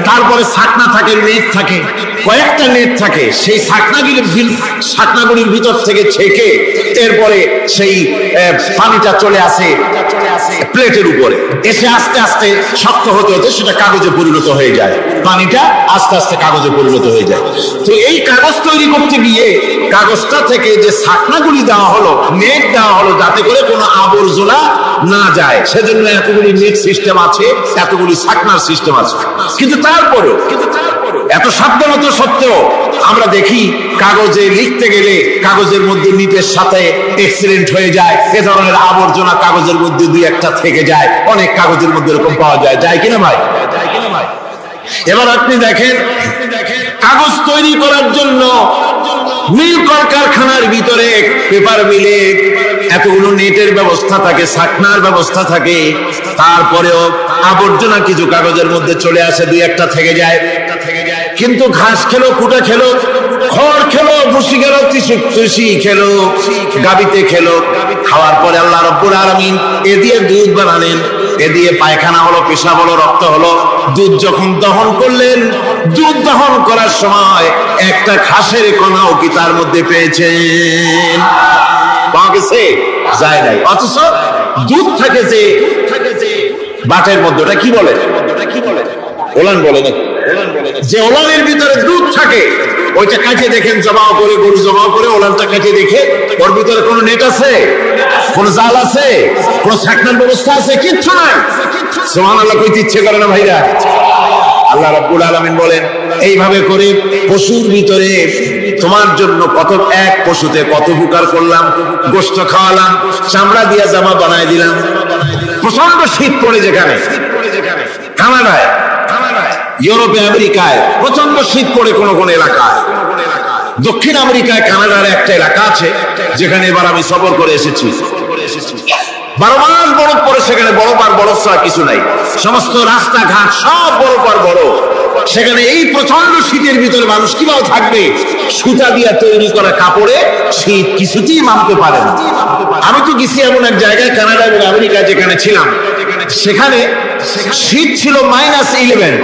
তারপরে ছাকনা থাকে, লেদ থাকে, কয়েকটা নেট থাকে, সেই শাকনাগুলির ভিতর থেকে ছেঁকে এরপরে সেই পানিটা চলে আসে প্লেটের উপরে, এসে আস্তে আস্তে শক্ত হতে হতে সেটা কাগজে পরিণত হয়ে যায়, পানিটা আস্তে আস্তে কাগজে পরিণত হয়ে যায়। তো এই কাগজ তৈরি করতে গিয়ে কাগজটা থেকে যে শাকনাগুলি দেওয়া হলো, নেট দেওয়া হলো, যাতে করে কোনো আবর্জনা না যায়, সেজন্য এতগুলি নেট সিস্টেম আছে, এতগুলি শাকনার সিস্টেম আছে। কিন্তু তারপরেও এত সাবধানতা সত্ত্বেও আমরা দেখি কাগজে লিখতে গেলে কাগজের মধ্যে নিটের সাথে এক্সিডেন্ট হয়ে যায়, এ ধরনের আবর্জনা কাগজের মধ্যে দুই একটা থেকে যায়, অনেক কাগজের মধ্যে এরকম পাওয়া যায়, যায় কিনা ভাই? এবার আপনি দেখেন, কাগজ তৈরি করার জন্য মিল কলকারখানার ভিতরে পেপার মিলে এতগুলো নেটের ব্যবস্থা থাকে, শাকনার ব্যবস্থা থাকে, তারপরেও আবর্জনা কিছু কাগজের মধ্যে চলে আসে, দুই একটা থেকে যায়। কিন্তু ঘাস খেলো, কুটা খেলো, খড় খেলো, ভুসি খেলো, তিসি খেলো, গাবিতে খেলো, খাওয়ার পরে আল্লাহ রাব্বুল আলামিন এ দিয়ে দুধ বানালেন, এ দিয়ে পায়খানা হলো, পেশাব হলো, রক্ত হলো। দুধ যখন দহন করলেন, দুধ দহন করার সময় একটা ঘাসের কণাও কি তার মধ্যে পেয়েছেন? পাওয়া গেছে? যায় নাই। অথচ দুধ থাকে যে বাটের মধ্যে, ওটা কি বলে? ওলান বলে না? যে ওলানের ভিতরে দুধ থাকে, ওইটা কাটে দেখেন, জমাও করে, গরু জমাও করে ওলানটা কাটে দেখে ওর ভিতরে কোনো নেট আছে, কোন জাল আছে, কোন শাকনার ব্যবস্থা আছে? কিচ্ছু নাই। সুবহানাল্লাহ কইতে ইচ্ছে করে না ভাইরা? আল্লাহ রাব্বুল আলামিন বলেন, এইভাবে করে পশুর ভিতরে তোমার জন্য কত, এক পশুতে কত উপকার করলাম, গোশত খাওয়ালাম, চামড়া দিয়ে জামা বানাই দিলাম। প্রচন্ড শীত পড়ে যেখানে, কানাডায়, ইউরোপে, আমেরিকায় প্রচন্ড শীত পড়ে কোন কোন এলাকায়, দক্ষিণ আমেরিকায় কানাডার একটা এলাকা আছে যেখানে এবার আমি সফর করে এসেছি। 12 মাস বরফ পড়ে সেখানে, বরফ আর বরফ ছাড়া কিছু নাই, সমস্ত রাস্তাঘাট সব বরফ আর বরফ। সেখানে এই প্রচন্ড শীতের ভিতরে মানুষ কিভাবে থাকবে? সুতা দিয়ে তৈরি করা কাপড়ে শীত কিছুতেই মানতে পারে না। আমি তো গেছি এমন এক জায়গায়, কানাডা এবং আমেরিকা যেখানে ছিলাম, সেখানে শীত ছিল -11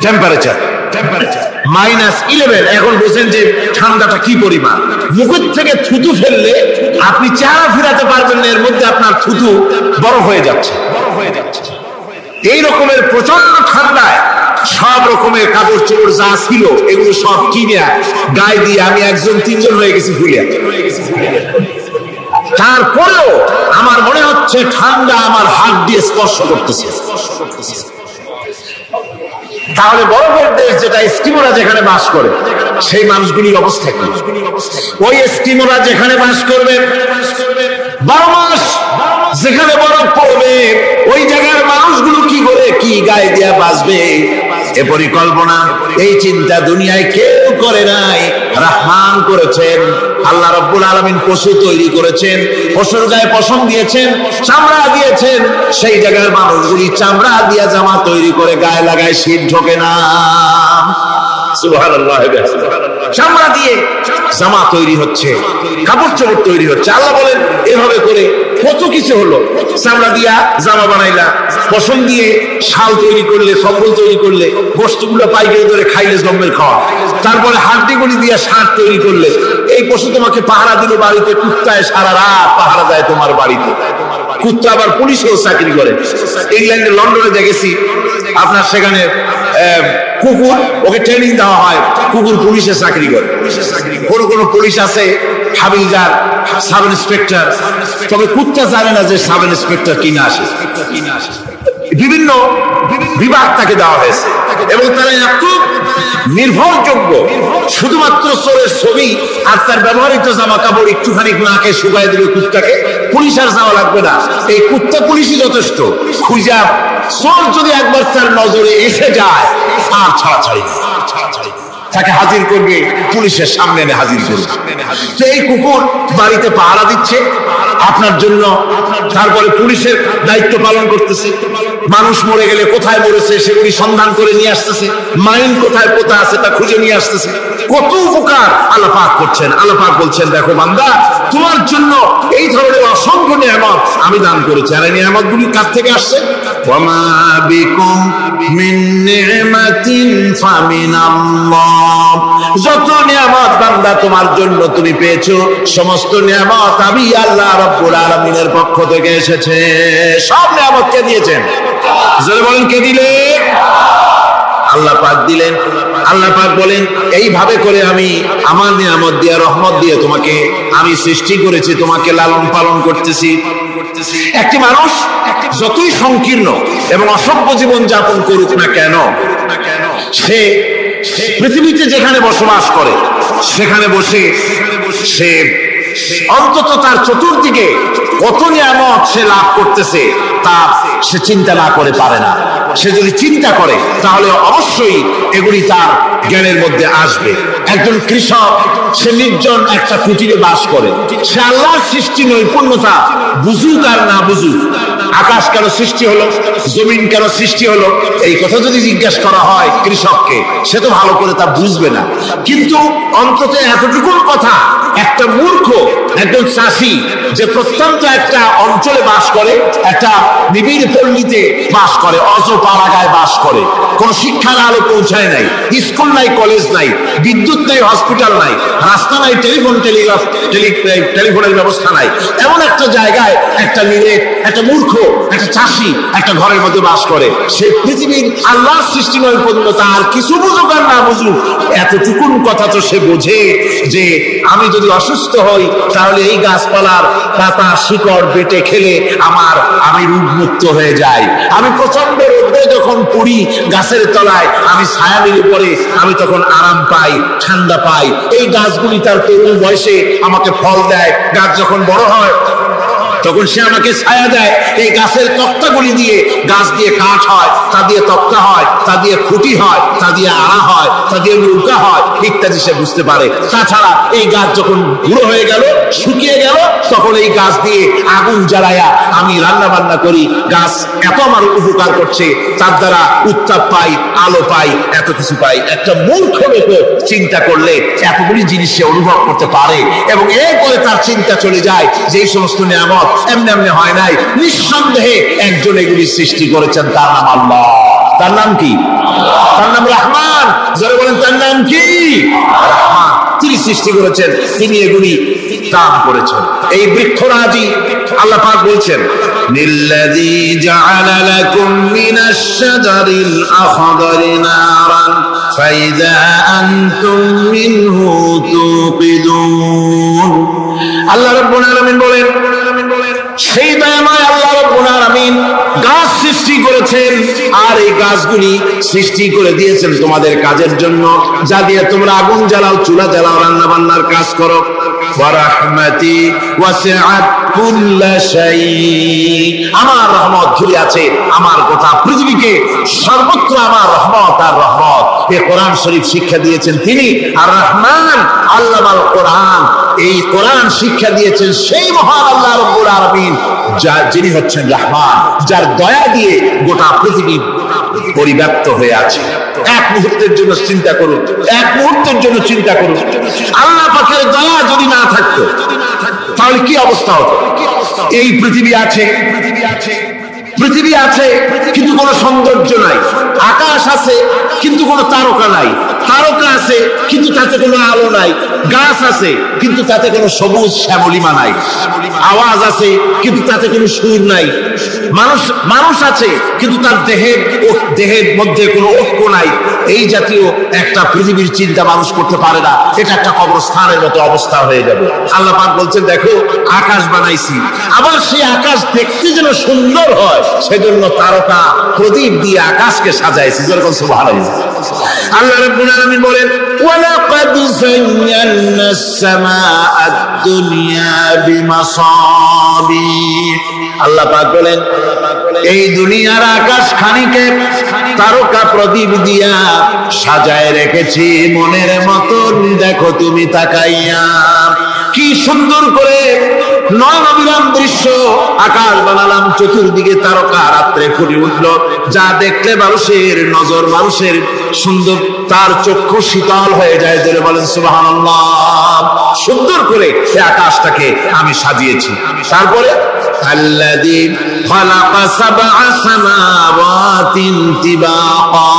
টেম্পারেচার, -11। এখন বুঝেন যে ঠান্ডাটা কি পরিমাণ। মুখের থেকে থুতু ফেললে আপনি চেহারা ফিরাতে পারবেন না, এর মধ্যে আপনার থুতু বরফ হয়ে যাচ্ছে। এই রকমের প্রচন্ড ঠান্ডায় সব রকমের কাপড় চোপড় যা ছিল এগুলো সব কিনে গায়ে দিয়ে আমি 1-3 হয়ে গেছি ফুলিয়া। তারপরেও আমার মনে হচ্ছে ঠান্ডা আমার হাত দিয়ে স্পর্শ করতেছে। তাহলে বরফের দেশ যেটা, এস্কিমোরা যেখানে বাস করে, সেই মানুষগুলির অবস্থা কি? ওই এস্কিমোরা যেখানে বাস করবে, 12 মাস যেখানে বরফ পড়বে, ওই জায়গার মানুষগুলো কি করে, কি গায়ে দিয়া বাঁচবে? এ পরিকল্পনা, এই চিন্তা দুনিয়ায় কেউ করে নাই, রহমান করেছেন। আল্লাহ রাব্বুল আলামিন পশু তৈরি করেছেন, পশুর গায়ে পশম দিয়েছেন, চামড়া দিয়েছেন, সেই জায়গার মানুষগুলি চামড়া দিয়া জামা তৈরি করে গায়ে লাগায়, শীত ঢোকে না। সুবহানাল্লাহ। চামড়া দিয়ে জামা তৈরি হচ্ছে, কাপড় চোপড় তৈরি হচ্ছে। আল্লাহ বলেন এভাবে করে কত কিছু হলো। চামড়া দিয়া জামা বানাইলা, পশম দিয়ে শাল তৈরি করলে, কম্বল তৈরি করলে, বস্তুগুলো পাইকারি ধরে খাইলে জম্মের খাওয়া, তারপরে হাড্ডিগুলি দিয়ে শার্ট তৈরি করলে। এই পশু তোমাকে পাহারা দিল বাড়িতে, কুত্তায় সারা রাত পাহারা দেয় তোমার বাড়িতে। কুত্তা আবার পুলিশেও চাকরি করে। ইংল্যান্ডে, লন্ডনে দেখেছি আপনার, সেখানে কুকুর, ওকে ট্রেনিং দেওয়া হয়, কুকুর পুলিশে চাকরি করে। কোন কোন পুলিশ আছে হাবিলদার, সাব ইন্সপেক্টর, তবে কুত্তা জানে না যে সাব ইন্সপেক্টর কিনা আসে। বিভিন্ন বিভাগ তাকে দেওয়া হয়েছে এবং তারা এত নির্ভরযোগ্য, শুধুমাত্র চোরের ছবি আর তার ব্যবহৃত জামা কাপড় একটুখানি নাকে শুকায় দিলে কুত্তাকে, পুলিশ আর যাওয়া লাগবে না। এই কুত্তা পুলিশই যথেষ্ট। খুঁজা চোর যদি একবার তার নজরে এসে যায়, আর ছাড়াছাড়ি না, তাকে হাজির করবে, পুলিশের সামনে এনে হাজির করবে। তো এই কুকুর বাড়িতে পাহারা দিচ্ছে আপনার জন্য, তারপরে পুলিশের দায়িত্ব পালন করতেছে। মানুষ মরে গেলে কোথায় মরেছে সেগুলি সন্ধান করে নিয়ে আসতেছে, মাইন কোথায় পোতা আছে তা খুঁজে নিয়ে আসতেছে। কত উপকার আল্লাহ পাক করছেন। আল্লাহ পাক বলছেন, দেখো বান্দা, তোমার জন্য এই ধরনের অসংখ্য নিয়ামত আমি দান করেছি। আর এই নিয়ামত গুলি কার থেকে আসছে? ওয়ামা বিকুম মিন নি'মাতিন ফামিনাল্লাহ। যত নিয়ামত বান্দা তোমার জন্য তুমি পেয়েছো, সমস্ত নিয়ামত আমি আল্লাহ রাব্বুল আলামিনের পক্ষ থেকে এসেছে। সব নিয়ামত কে দিয়েছেন? জোরে বলেন, কে দিলেন? আল্লাহ পাক দিলেন। আল্লাহ পাক বলেন, এইভাবে করে আমি আমার নিয়ামত দিয়ে, রহমত দিয়ে তোমাকে আমি সৃষ্টি করেছি, তোমাকে লালন পালন করতেছি। একটি মানুষ যতই সংকীর্ণ এবং অসভ্য জীবন যাপন করুক না কেন, সে পৃথিবীতে যেখানে বসবাস করে সেখানে বসে সে অন্তত তার চতুর্দিকে কত নিয়ামত সে লাভ করতেছে তা সে চিন্তা না করে পারে না। সে যদি চিন্তা করে তাহলে অবশ্যই এগুলি তার জ্ঞানের মধ্যে আসবে। একজন কৃষক, সে নির্জন একটা কুটিরে বাস করে, সে আল্লাহর সৃষ্টি নৈপুণ্যতা বুঝুক আর না বুঝুক, আকাশ কেন সৃষ্টি হলো, জমিন কেন সৃষ্টি হলো, এই কথা যদি জিজ্ঞাসা করা হয় কৃষককে, সে তো ভালো করে তা বুঝবে না। কিন্তু অন্তত এতটুকু কথা একটা মূর্খ, একজন চাষি যে প্রত্যন্ত একটা অঞ্চলে বাস করে, একটা নিবিড় পল্লীতে বাস করে, অজপাড়াগায় বাস করে, কোন শিক্ষার আলো পৌঁছায় নাই, স্কুল নাই, কলেজ নাই, বিদ্যুৎ নাই, হসপিটাল নাই, রাস্তা নাই, টেলিফোনের ব্যবস্থা নাই, এমন একটা জায়গায় একটা নিরেট, একটা মূর্খ, একটা চাষি একটা ঘরের মধ্যে বাস করে। সে পৃথিবীর আল্লাহর সৃষ্টি নৈপুণ্যতা আর কিছু বুঝুক আর না বুঝুক, এতটুকুন কথা তো সে বোঝে যে আমি যদি অসুস্থ হই তাহলে এই গাছপালার পাতা শিকড় বেটে খেলে আমি রোগমুক্ত হয়ে যাই। আমি প্রচন্ড রোদে যখন পড়ি গাছের তলায়, আমি ছায়া নিলে পরে আমি তখন আরাম পাই, ঠান্ডা পাই। এই গাছগুলি তার তরুণ বয়সে আমাকে ফল দেয়, গাছ যখন বড় হয় তখন সে আমাকে ছায়া দেয়। এই গাছের তক্তাগুলি দিয়ে, গাছ দিয়ে কাঠ হয়, তা দিয়ে তক্তা হয়, তা দিয়ে খুঁটি হয়, তা দিয়ে আড়া হয়, তা দিয়ে নৌকা হয়, ইত্যাদি সে বুঝতে পারে। তাছাড়া এই গাছ যখন বুড়ো হয়ে গেল, শুকিয়ে গেল, তখন এই গাছ দিয়ে আগুন জ্বালায়া আমি রান্না বান্না করি। গাছ এত আমার উপকার করছে, তার দ্বারা উত্তাপ পাই, আলো পাই, এত কিছু পাই। একটা মূর্খ লোক চিন্তা করলে এতগুলি জিনিস সে অনুভব করতে পারে এবং এরপরে তার চিন্তা চলে যায় যে এই সমস্ত নিয়ামত এমনি এমনি হয় নাই, নিঃসন্দেহে একজন এগুলি সৃষ্টি করেছেন, তার নাম আল্লাহ। তার নাম কি? তার নাম রহমান। যারা বলেন তার নাম কি? রহমান। তিনি সৃষ্টি করেছেন, তিনি এগুলি দান করেছেন। এই বৃক্ষরাজি আল্লাহ পাক বলছেন, নিল্লাযী জাআলা লাকুম মিনাশ শাজারিল আখদারি নারান ফাইযা আনতুম মিনহু তুকিদুন। আল্লাহ রাব্বুল আলামিন বলেন, সেই দয়াময় আল্লাহ রাব্বুল আলামিন গাছ সৃষ্টি করেছেন, আর এই গাছগুলি সৃষ্টি করে দিয়েছেন তোমাদের কাজের জন্য, যা দিয়ে তোমরা আগুন জ্বালাও, চুলা জ্বালাও, রান্না বান্নার কাজ করো। ওয়া রাহমাতি ওয়াসিআত কুল্লা শাই। আমার রহমত ঝুলে আছে আমার গোটা পৃথিবীকে, সর্বত্র আমার রহমত আর রহমত। এই কোরআন শরীফ শিক্ষা দিয়েছেন তিনি, আর রহমান আল্লামাল কোরআন। এই কোরআন শিক্ষা দিয়েছেন সেই মহান আল্লাহ রাব্বুল আলামিন, যিনি হচ্ছেন রহমান, যার দয়া দিয়ে গোটা পৃথিবী পরিব্যাপ্ত হয়ে আছে। এক মুহূর্তের জন্য চিন্তা করুন, এক মুহূর্তের জন্য চিন্তা করুন, আল্লাহ পাকের দয়া যদি না থাকতো তাহলে কি অবস্থা হতো? এই পৃথিবী আছে, পৃথিবী আছে কিন্তু কোনো সৌন্দর্য নাই, আকাশ আছে কিন্তু কোনো তারকা নাই, তারকা আছে কিন্তু তাতে কোনো আলো নাই, গাছ আছে কিন্তু তাতে কোনো সবুজ শ্যামলিমা নাই, আওয়াজ আছে কিন্তু তাতে কোনো সুর নাই, মানুষ আছে কিন্তু তার দেহের মধ্যে কোনো ঐক্য নাই। এই জাতীয় একটা পৃথিবীর চিন্তা মানুষ করতে পারে না, এটা একটা কবরস্থানের মতো অবস্থা হয়ে যাবে। আল্লাহ পাক বলছেন, দেখো আকাশ বানাইছি, আবার সেই আকাশ দেখতে যেন সুন্দর হয় সেজন্য তারকা প্রদীপ দিয়ে আকাশকে সাজাইছি। যেরকম সুবহানাল্লাহ। আল্লাহ রাব্বুল আলামিন বলেন, ওয়ালাকাদ যায়্যানাস সামাআদ দুনিয়া বিমাসাবিহ। আল্লাহ পাক বলেন, এই দুনিয়ার আকাশ খানিকে তারকা প্রদীপ দিয়া সাজায় রেখেছি মনের মতন, দেখো তুমি তাকাইয়া। কি সুন্দর করে নয়নবিরাম দৃশ্য, আকাশ বানালাম, চতুর্দিকে তারকা রাত্রে ফুটে উঠলো, যা দেখলে মানুষের নজর, মানুষের সুন্দর, তার চক্ষু শীতল হয়ে যায়। ধরে বলেন সুবহানাল্লাহ। সুন্দর করে এই আকাশটাকে আমি সাজিয়েছি। তারপরে আল্লাযী খালাকা সাবআ সামাওয়াতিন তিবাকা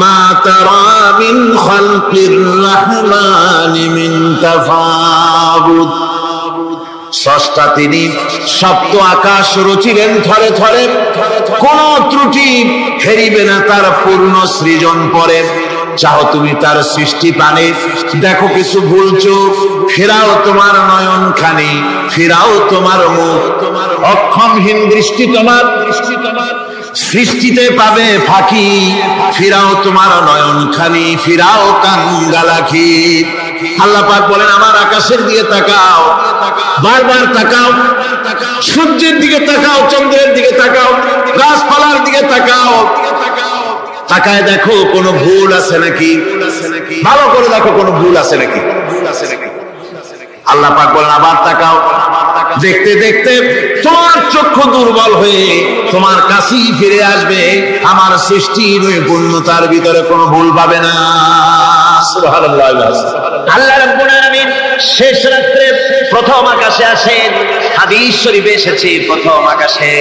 মা তারা মিন খালকির রহমানি মিন তাফাউত। স্রষ্টা তিনি, সপ্ত আকাশ রচিলেন থরে থরে, কোন ত্রুটি ফেরিবে না তার পূর্ণ সৃজন পরে। চাও তুমি তার সৃষ্টি পানে, দেখো কিছু ভুল চোখ, ফেরাও তোমার নয়ন খানি, ফেরাও তোমার মুখ, অক্ষমহীন দৃষ্টি তোমার সৃষ্টিতে পাবে ফাঁকি, ফিরাও তোমার নয়ন খানি, ফিরাও কাঙ্গালাখি। আল্লাহ পাক বলেন আমার আকাশের দিকে তাকাও, বারবার তাকাও, সূর্যের দিকে তাকাও, চন্দ্রের দিকে তাকাও, গাছপালার দিকে তাকাও, তাকায় দেখো কোনো ভুল আছে নাকি, ভালো করে দেখো কোনো ভুল আছে নাকি। আল্লাহ পাক বলেন আবার তাকাও, দেখতে দেখতে তোমার চক্ষু দুর্বল হয়ে তোমার কাছেই ফিরে আসবে, আমার সৃষ্টি নৈপুণ্যতার ভিতরে কোনো ভুল পাবে না। সুবহানাল্লাহ। আল্লাহ রাব্বুল আলামিন শেষ রাত্রে প্রথম আকাশে আসেন। হাদিস শরীফে এসেছে প্রথম আকাশে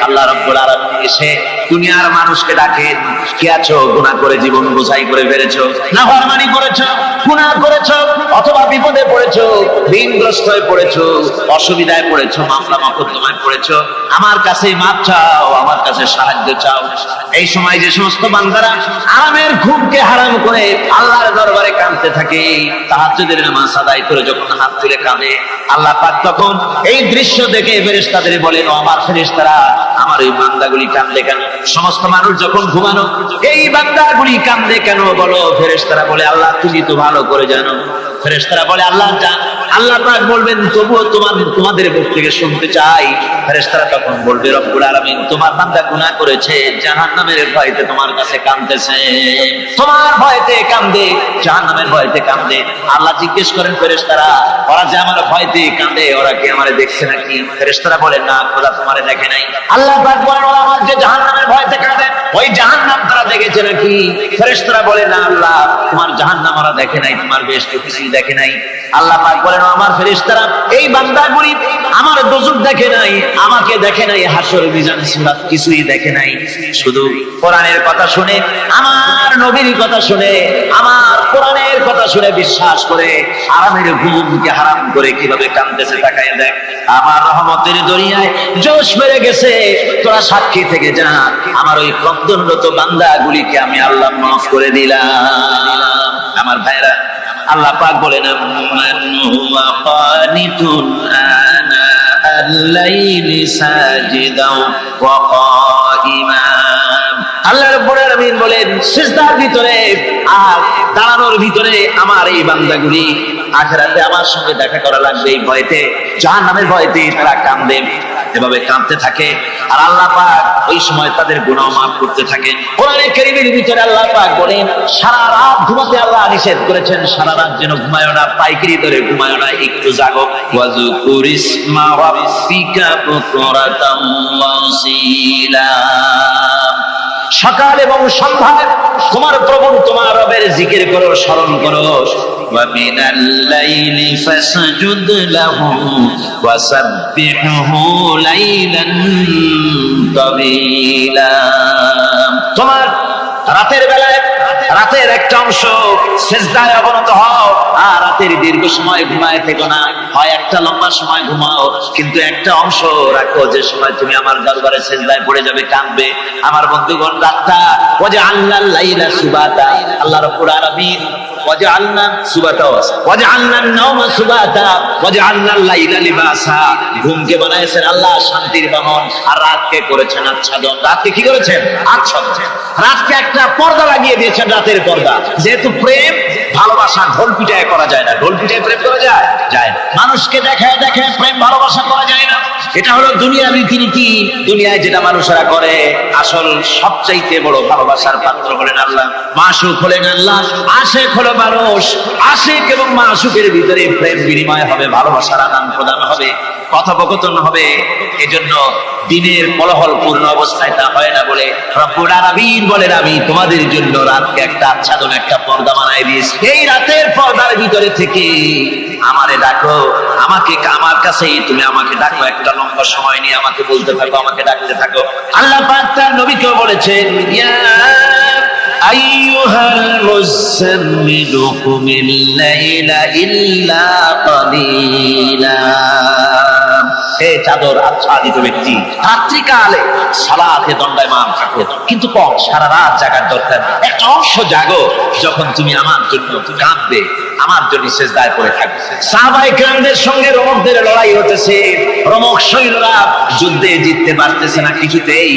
আল্লাহ রাব্বুল আলামিন এসে দুনিয়ার মানুষকে ডাকেন, কি আছো? গুনাহ করে জীবন বোঝাই করে ফেলেছো, নাফরমানি করেছো, গুনাহ করেছো, অথবা বিপদে পড়েছো, ঋণগ্রস্ত হয়ে পড়েছো, অসুবিধায় পড়েছো, মামলা মোকদ্দমায় পড়েছো, আমার কাছে মাপ চাও, আমার কাছে সাহায্য চাও। এই সময় যে সমস্ত বান্দারা আরামের ঘুমকে হারাম করে আল্লাহর দরবারে কাঁদতে থাকে, তাহাজ্জুদের নামাজ আদায় করে যখন হাত তুলে কাঁদে, আল্লাহ পাক তখন এই দৃশ্য দেখে ফেরেশতাদের বলেন, ও আমার ফেরেশতারা, আমার এই বান্দাগুলি কাঁদে কেন? সমস্ত মানুষ যখন ঘুমানো, এই বান্দাগুলি কাঁদে কেন বলো? ফেরেশতারা বলে, আল্লাহ তুমি তো ভালো করে জানো। ফেরেশতারা বলে, আল্লাহ জান। আল্লাহ পাক বলবেন, তবুও তোমাদের মুখ থেকে শুনতে চাই। ফেরেশতারা তখন বলবে, রব্বুল আলামিন তোমার বান্দা গুনাহ করেছে, জাহান্নামের ভয়তে তোমার কাছে কাঁদতেছে, তোমার ভয়তে কাঁদে, জাহান্নামের ভয়তে কাঁদে। আল্লাহ জিজ্ঞেস করেন ফেরেশতারা, ওরা যে আমার ভয়তে কাঁদে, ওরা কি আমারে দেখছে নাকি? ফেরেশতারা বলেন, না খোদা তোমারে দেখে নাই। আল্লাহ পাক বলেন, ওরা আমার যে জাহান্নামের ভয়তে কাঁদে, ওই জাহান্নাম তারা দেখেছে নাকি? ফেরেশতারা বলে, না আল্লাহ, তোমার জাহান্নাম ওরা দেখে নাই, তোমার বেহেশত কিছুই দেখে নাই। আল্লাহ পাক বলেন, আমার ফেরেশতারা এই বান্দাগুলি আমার দোজখ দেখে নাই, আমাকে দেখে নাই, হাসর মিজান সিরাত কিছুই দেখে নাই, শুধু কোরআনের কথা শুনে, আমার নবীর কথা শুনে, আমার কোরআনের কথা শুনে বিশ্বাস করে আরামের ঘুমকে হারাম করে কিভাবে কাঁদতেছে তাকায় দেখ। আমার রহমতের দরিয়ায় জোশ মেরে গেছে, তোরা সাক্ষী থেকে যা, আমার ওই ক্রন্দনরত বান্দাগুলিকে আমি আল্লাহ মাফ করে দিলাম। আমার ভাইরা, আল্লাহ পাক বলেন, মান হুয়া কানিতুন আনা আল-লাইলি সাজিদাও ওয়া কাইমা। আল্লাহ রাব্বুল আলামিন বলেন, সিজদার ভিতরে আর দাঁড়ানোর ভিতরে আমার এই বান্দাগুলি আখিরাতে আমার সঙ্গে দেখা করা লাগবে এই ভয়তে, জাহান্নামের ভয়তে তারা কাঁদে, এভাবে কাঁদতে থাকে। আর আল্লাহ পাক ওই সময় তাদের গুনাহ মাফ করতে থাকেন। কোরআনে কারীমের ভিতরে আল্লাহ পাক বলেন, সারা রাত ঘুমাতে আল্লাহ নিষেধ করেছেন, সারা রাত যেন ঘুমায়ো না, পাইকারি ধরে ঘুমায়ো না, একটু জাগো। ওয়াজকুর ইসমা রাব্বিকা বুকরাতাম ওয়া আসীলা। সকাল এবং সন্ধ্যায় তোমার প্রভু তোমার রবের জিকির করো, স্মরণ করো। ওয়া মিনাল লাইলি ফাসজুদ লাহু ওয়া সাব্বিহু লাইলান তাওয়িলা। তোমার রাতের বেলায় রাতের একটা অংশ সিজদায় অবনত হও, আর রাতের দীর্ঘ সময় ঘুমায় থেকো না, হয় একটা লম্বা সময় ঘুমাও, কিন্তু একটা অংশ রাখো যে সময় তুমি আমার দরবারে সিজদায় পড়ে যাবে, কাঁদবে। আমার বন্ধুগণ, রাতটা ওয়াজআলনাল লাইলা সুবাতা, আল্লাহ রাব্বুল আলামিন ওয়াজআলনা সুবাতা ওয়াজআলনান নাওমা সুবাতা ওয়াজআলনাল লাইলা লিবাসা, ঘুমকে বানাইছেন আল্লাহ শান্তির বাহন, আর রাতকে করেছেন আচ্ছাদন। রাতকে কি করেছেন? আচ্ছাদন। রাতকে একটা পর্দা লাগিয়ে দিয়েছেন, রাতের পর্দা। যেহেতু প্রেম ভালোবাসা ঢোল পিটায় করা যায় না, ঢোল পিটায় প্রেম করা যায় যায় না, মানুষকে দেখায় দেখায় প্রেম ভালোবাসা করা যায় না। এটা হলো দুনিয়ার রীতিনীতি, দুনিয়ায় যেটা মানুষেরা করে। আসল সবচাইতে বড় ভালোবাসার পাত্র হলেন আল্লাহ, মাসুক হলেন আল্লাহ, আশেক হলো মানুষ। আশেক এবং মাসুকের ভিতরে প্রেম বিনিময় হবে, ভালোবাসার আদান প্রদান হবে। কথোপকথন হবে। এজন্য দিনের কোলাহল পূর্ণ অবস্থায় তা হয় না বলে রব্বুল আলামিন বলেন, আমি তোমাদের জন্য রাতকে একটা আচ্ছাদন, একটা পর্দা বানাই দিয়েছি। এই রাতের পর্দার ভিতরে থেকে আমারে ডাকো, আমাকে আমার কাছেই তুমি আমাকে ডাকো, একটা লম্বা সময় নিয়ে আমাকে বলতে থাকো, আমাকে ডাকতে থাকো। আল্লাহ পাক তার নবীকে বলেছেন, ইয়া আইয়ুহাল মুযাম্মিলু কুমিল লাইলা ইল্লা কালিলা। হে চাদর আচ্ছাদিত ব্যক্তি, রাত্রিকালে সালাতে দণ্ডায়মান থাকো, কিন্তু কম, সারা রাত জাগার দরকার। একটা অংশ জাগো, যখন তুমি আমার জন্য কাঁদবে, আমার জন্য সিজদায় পড়ে থাকবে। সাহাবায়ে কেরামদের সঙ্গে রোমকদের লড়াই হতেছে, রোমক সৈন্যরা যুদ্ধে জিততে পারতেছে না কিছুতেই।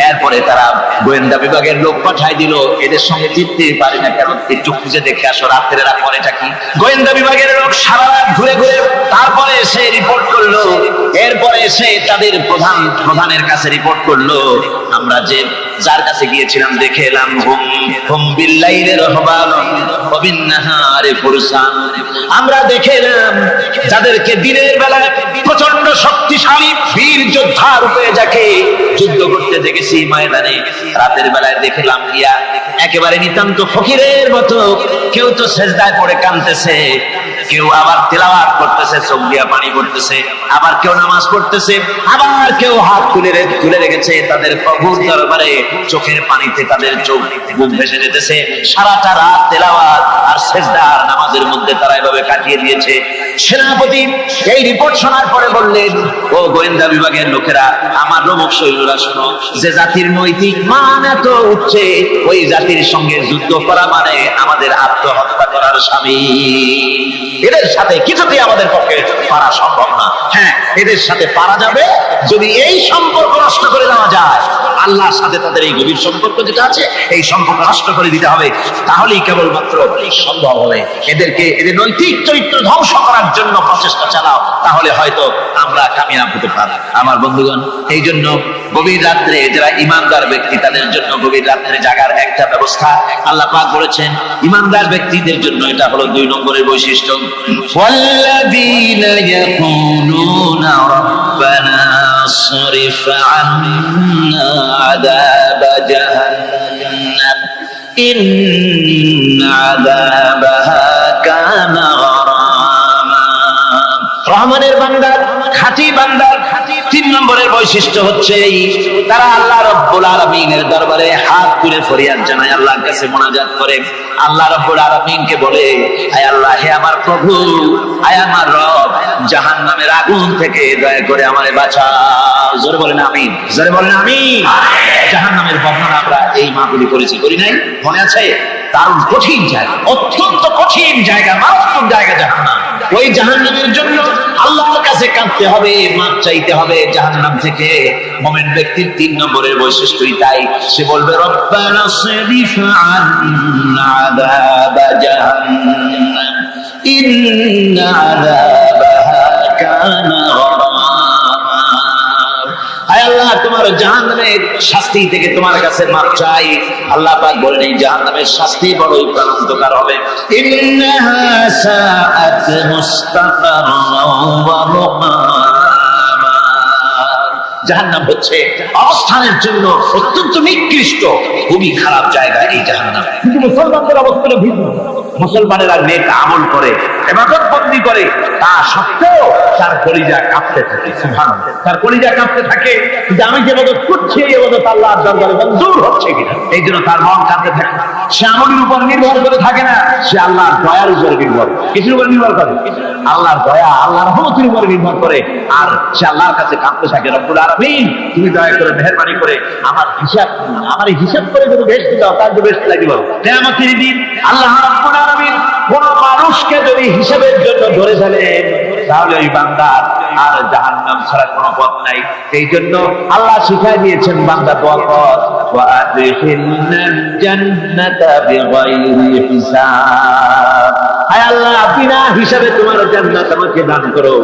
এরপরে তারা গোয়েন্দা বিভাগের লোক পাঠায় দিল, এদের সঙ্গে জিততে পারে না কেন, একটু খুঁজে দেখে আসো রাতের এরা করেটা কি। গোয়েন্দা বিভাগের লোক সারা রাত ঘুরে ঘুরে তারপরে এসে রিপোর্ট করলো। এরপরে এসে তাদের প্রধানের কাছে রিপোর্ট করলো, আমরা যার কাছে গিয়েছিলাম দেখে এলাম, হুম বিল্লাইলি রাহবানুন ওয়া বিন্নাহারি ফুরসান। আমরা দেখে এলাম যাদেরকে দিনের বেলায় প্রচন্ড শক্তিশালী বীর যোদ্ধা রূপে যাকে যুদ্ধ করতে দেখেছি ময়দানে, রাতের বেলায় দেখলাম ইয়া একেবারে নিতান্ত ফকিরের মতো। কেউ তো সেজদায় পড়ে কাঁদতেছে, কেউ আবার তেলাওয়াত করতেছে, চোখ দিয়া পানি পড়তেছে, আবার কেউ নামাজ পড়তেছে, আবার কেউ হাত তুলে রেখেছে তাদের প্রভুর দরবারে, চোখের পানিতে তাদের চোখ বুক ভেসে যেতেছে। সারাটা রাত তেলাওয়াত আর সেজদা আর নামাজের মধ্যে তারা এভাবে কাটিয়ে দিয়েছে। সেনাপতি এই রিপোর্ট শোনার পরে বললেন, ও গোয়েন্দা বিভাগের লোকেরা, আমার রোমক সৈন্যরা শোনো, যে জাতির নৈতিক মান এত উঠছে, ওই জাতির সঙ্গে যুদ্ধ করা মানে আমাদের আত্মহত্যা করার শামিল। এদের সাথে কিছুতেই আমাদের পক্ষে পারা সম্ভব না। হ্যাঁ, এদের সাথে পারা যাবে যদি এই সম্পর্ক নষ্ট করে দেওয়া যায়। আল্লাহর সাথে তাদের এই গভীর সম্পর্ক যেটা আছে, এই সম্পর্ক নষ্ট করে দিতে হবে, তাহলেই কেবলমাত্র সম্ভব হবে। এদের নৈতিক চরিত্র ধ্বংস করার জন্য প্রচেষ্টা চালাও, তাহলে হয়তো আমরা কামিয়াব হতে পারি। আমার বন্ধুগণ, এই জন্য গভীর রাত্রে যারা ইমানদার ব্যক্তি, তাদের জন্য গভীর রাত্রে জাগার একটা ব্যবস্থা আল্লাহ পাক বলেছেন। ইমানদার ব্যক্তিদের জন্য এটা হলো 2 নম্বরের বৈশিষ্ট্য। ওয়াল্লাযীনা ইয়াকুলুনা রাব্বানা আসরিফ আন্না আযাব জাহান্নাম ইন্না আযাবাহা কানা গরামা। রহমানের বান্দা, খাঁটি বান্দার 3 নম্বরের বৈশিষ্ট্য হচ্ছে তারা আল্লাহ রাব্বুল আলামিনের দরবারে হাত তুলে ফরিয়াদ জানায়, আল্লাহর কাছে মুনাজাত করে। আল্লাহ রাব্বুল আলামিনকে বলে, হে আল্লাহ, হে আমার প্রভু, হে আমার রব, জাহান্নামের আগুন থেকে দয়া করে আমারে বাঁচাও। জোরে বলেন আমিন, জোরে বলেন আমিন। জাহান্নামের বর্ণনা আমরা এই মাহফিলে করেছি, করি নাই? মনে আছে? দারুণ কঠিন জায়গা, অত্যন্ত কঠিন জায়গা, মারাত্মক জায়গা জাহান্নাম। ওই জাহান্নামের জন্য আল্লাহর কাছে কাঁদতে হবে, মাপ চাইতে হবে জাহান্নাম থেকে। মুমিন ব্যক্তির 3 নম্বরের বৈশিষ্ট্যই তাই। সে বলবে, রব্বানা সরিফ আন্না আযাব জাহান্নাম ইন্না আযাবাহা কানা গরামা। আয় আল্লাহ, তোমার জাহান্নামের শাস্তি থেকে তোমার কাছে মাপ চাই। আল্লাহ পাক বলেন, এই জাহান্নামের শাস্তি বড়ই প্রাণান্তকার হবে। ইন্নাহা সাআত মুস্তাকাররান ওয়া মুকামা। জাহান্নাম হচ্ছে অবস্থানের জন্য অত্যন্ত নিকৃষ্ট, খুবই খারাপ জায়গা এই জাহান্নাম। কিন্তু মুসলমানদের অবস্থা ভিন্ন। মুসলমানেরা নেক আমল করে, ইবাদত বন্দি করে, তা সত্ত্বেও তার কলিজা কাঁপতে থাকে। সুবহানাল্লাহ, তার কলিজা কাঁপতে থাকে যে আমি যে ইবাদত করছি, এই ইবাদত আল্লাহর দরবারে মঞ্জুর হচ্ছে কিনা। এই জন্য তার মন কাঁপতে থাকে। সে আমলের উপর নির্ভর করে থাকে না, সে আল্লাহর দয়ার উপর নির্ভর। কিসের উপর নির্ভর করে? আল্লাহর দয়া, আল্লাহর রহমতের উপর নির্ভর করে। আর সে আল্লাহর কাছে কাঁপতে থাকে, রব্বুল আলামিন, তুমি দয়া করে মেহেরবানি করে আমার হিসাব করে যদি বেহেশত দাও, তার তো বেহেশত লাগিব। কিয়ামতের দিন আল্লাহ রাব্বুল আলামিন কোন মানুষকে যদি হিসাবের জন্য ধরে ফেলেন, তাহলে ওই বান্দার আর জাহান্নাম ছাড়া কোনো পথ নাই। এই জন্য আল্লাহ শিখাই দিয়েছেন, বান্দা দোয়া কর, ওয়া আদখিলনাল জান্নাতা বিগাইরি হিসাব। হায় আল্লাহ, বিনা হিসাবে তোমার জান্নাত আমাকে দান করো।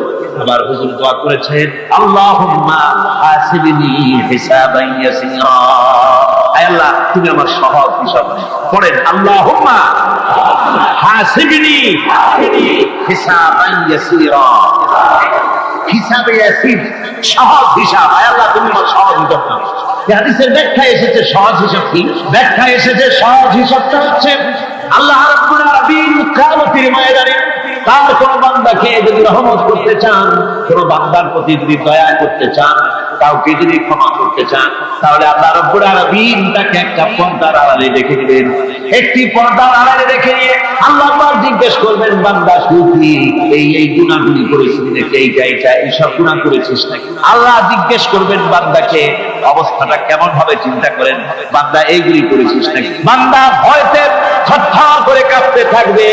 আবার হুজুর দোয়া করেছেন, আল্লাহুম্মা হাসিবনি হিসাবান ইয়াসিরা। হায় আল্লাহ, তুমি আমার সহজ হিসাব পড়েন, আল্লাহুম্মা হাসিবনি হিসাবান ইয়াসিরা। হিসাবে অ্যাসিড, সহজ হিসাব। আয় আল্লাহ তুমি আমার সহজ হিসাব নাও। হাদিসের ব্যাখ্যায় এসেছে সহজ হিসাব কি? ব্যাখ্যায় এসেছে সহজ হিসাবটা হচ্ছে আল্লাহ রাব্বুল আলামিন কিয়ামতের ময়দানে তার কোন বান্দাকে যদি রহমত করতে চান, কোন বান্দার প্রতি যদি দয়া করতে চান, কাউকে যদি ক্ষমা করতে চান, তাহলে আল্লাহ রাব্বুল আলামিন তাকে একটা পর্দার আড়ালে রেখে দিবেন। একটি পর্দার আড়ালে রেখে নিয়ে আল্লাহ পাক জিজ্ঞেস করবেন, বান্দা সুখী এই গুনাহগুলি করেছিস নাকি? এইটা এইসব গুনাহ করেছিস নাকি? আল্লাহ জিজ্ঞেস করবেন বান্দাকে, অবস্থাটা কেমন হবে চিন্তা করেন, বান্দা এইগুলি করেছিস নাকি? বান্দা ভয়তে থরথর করে কাঁপতে থাকবে,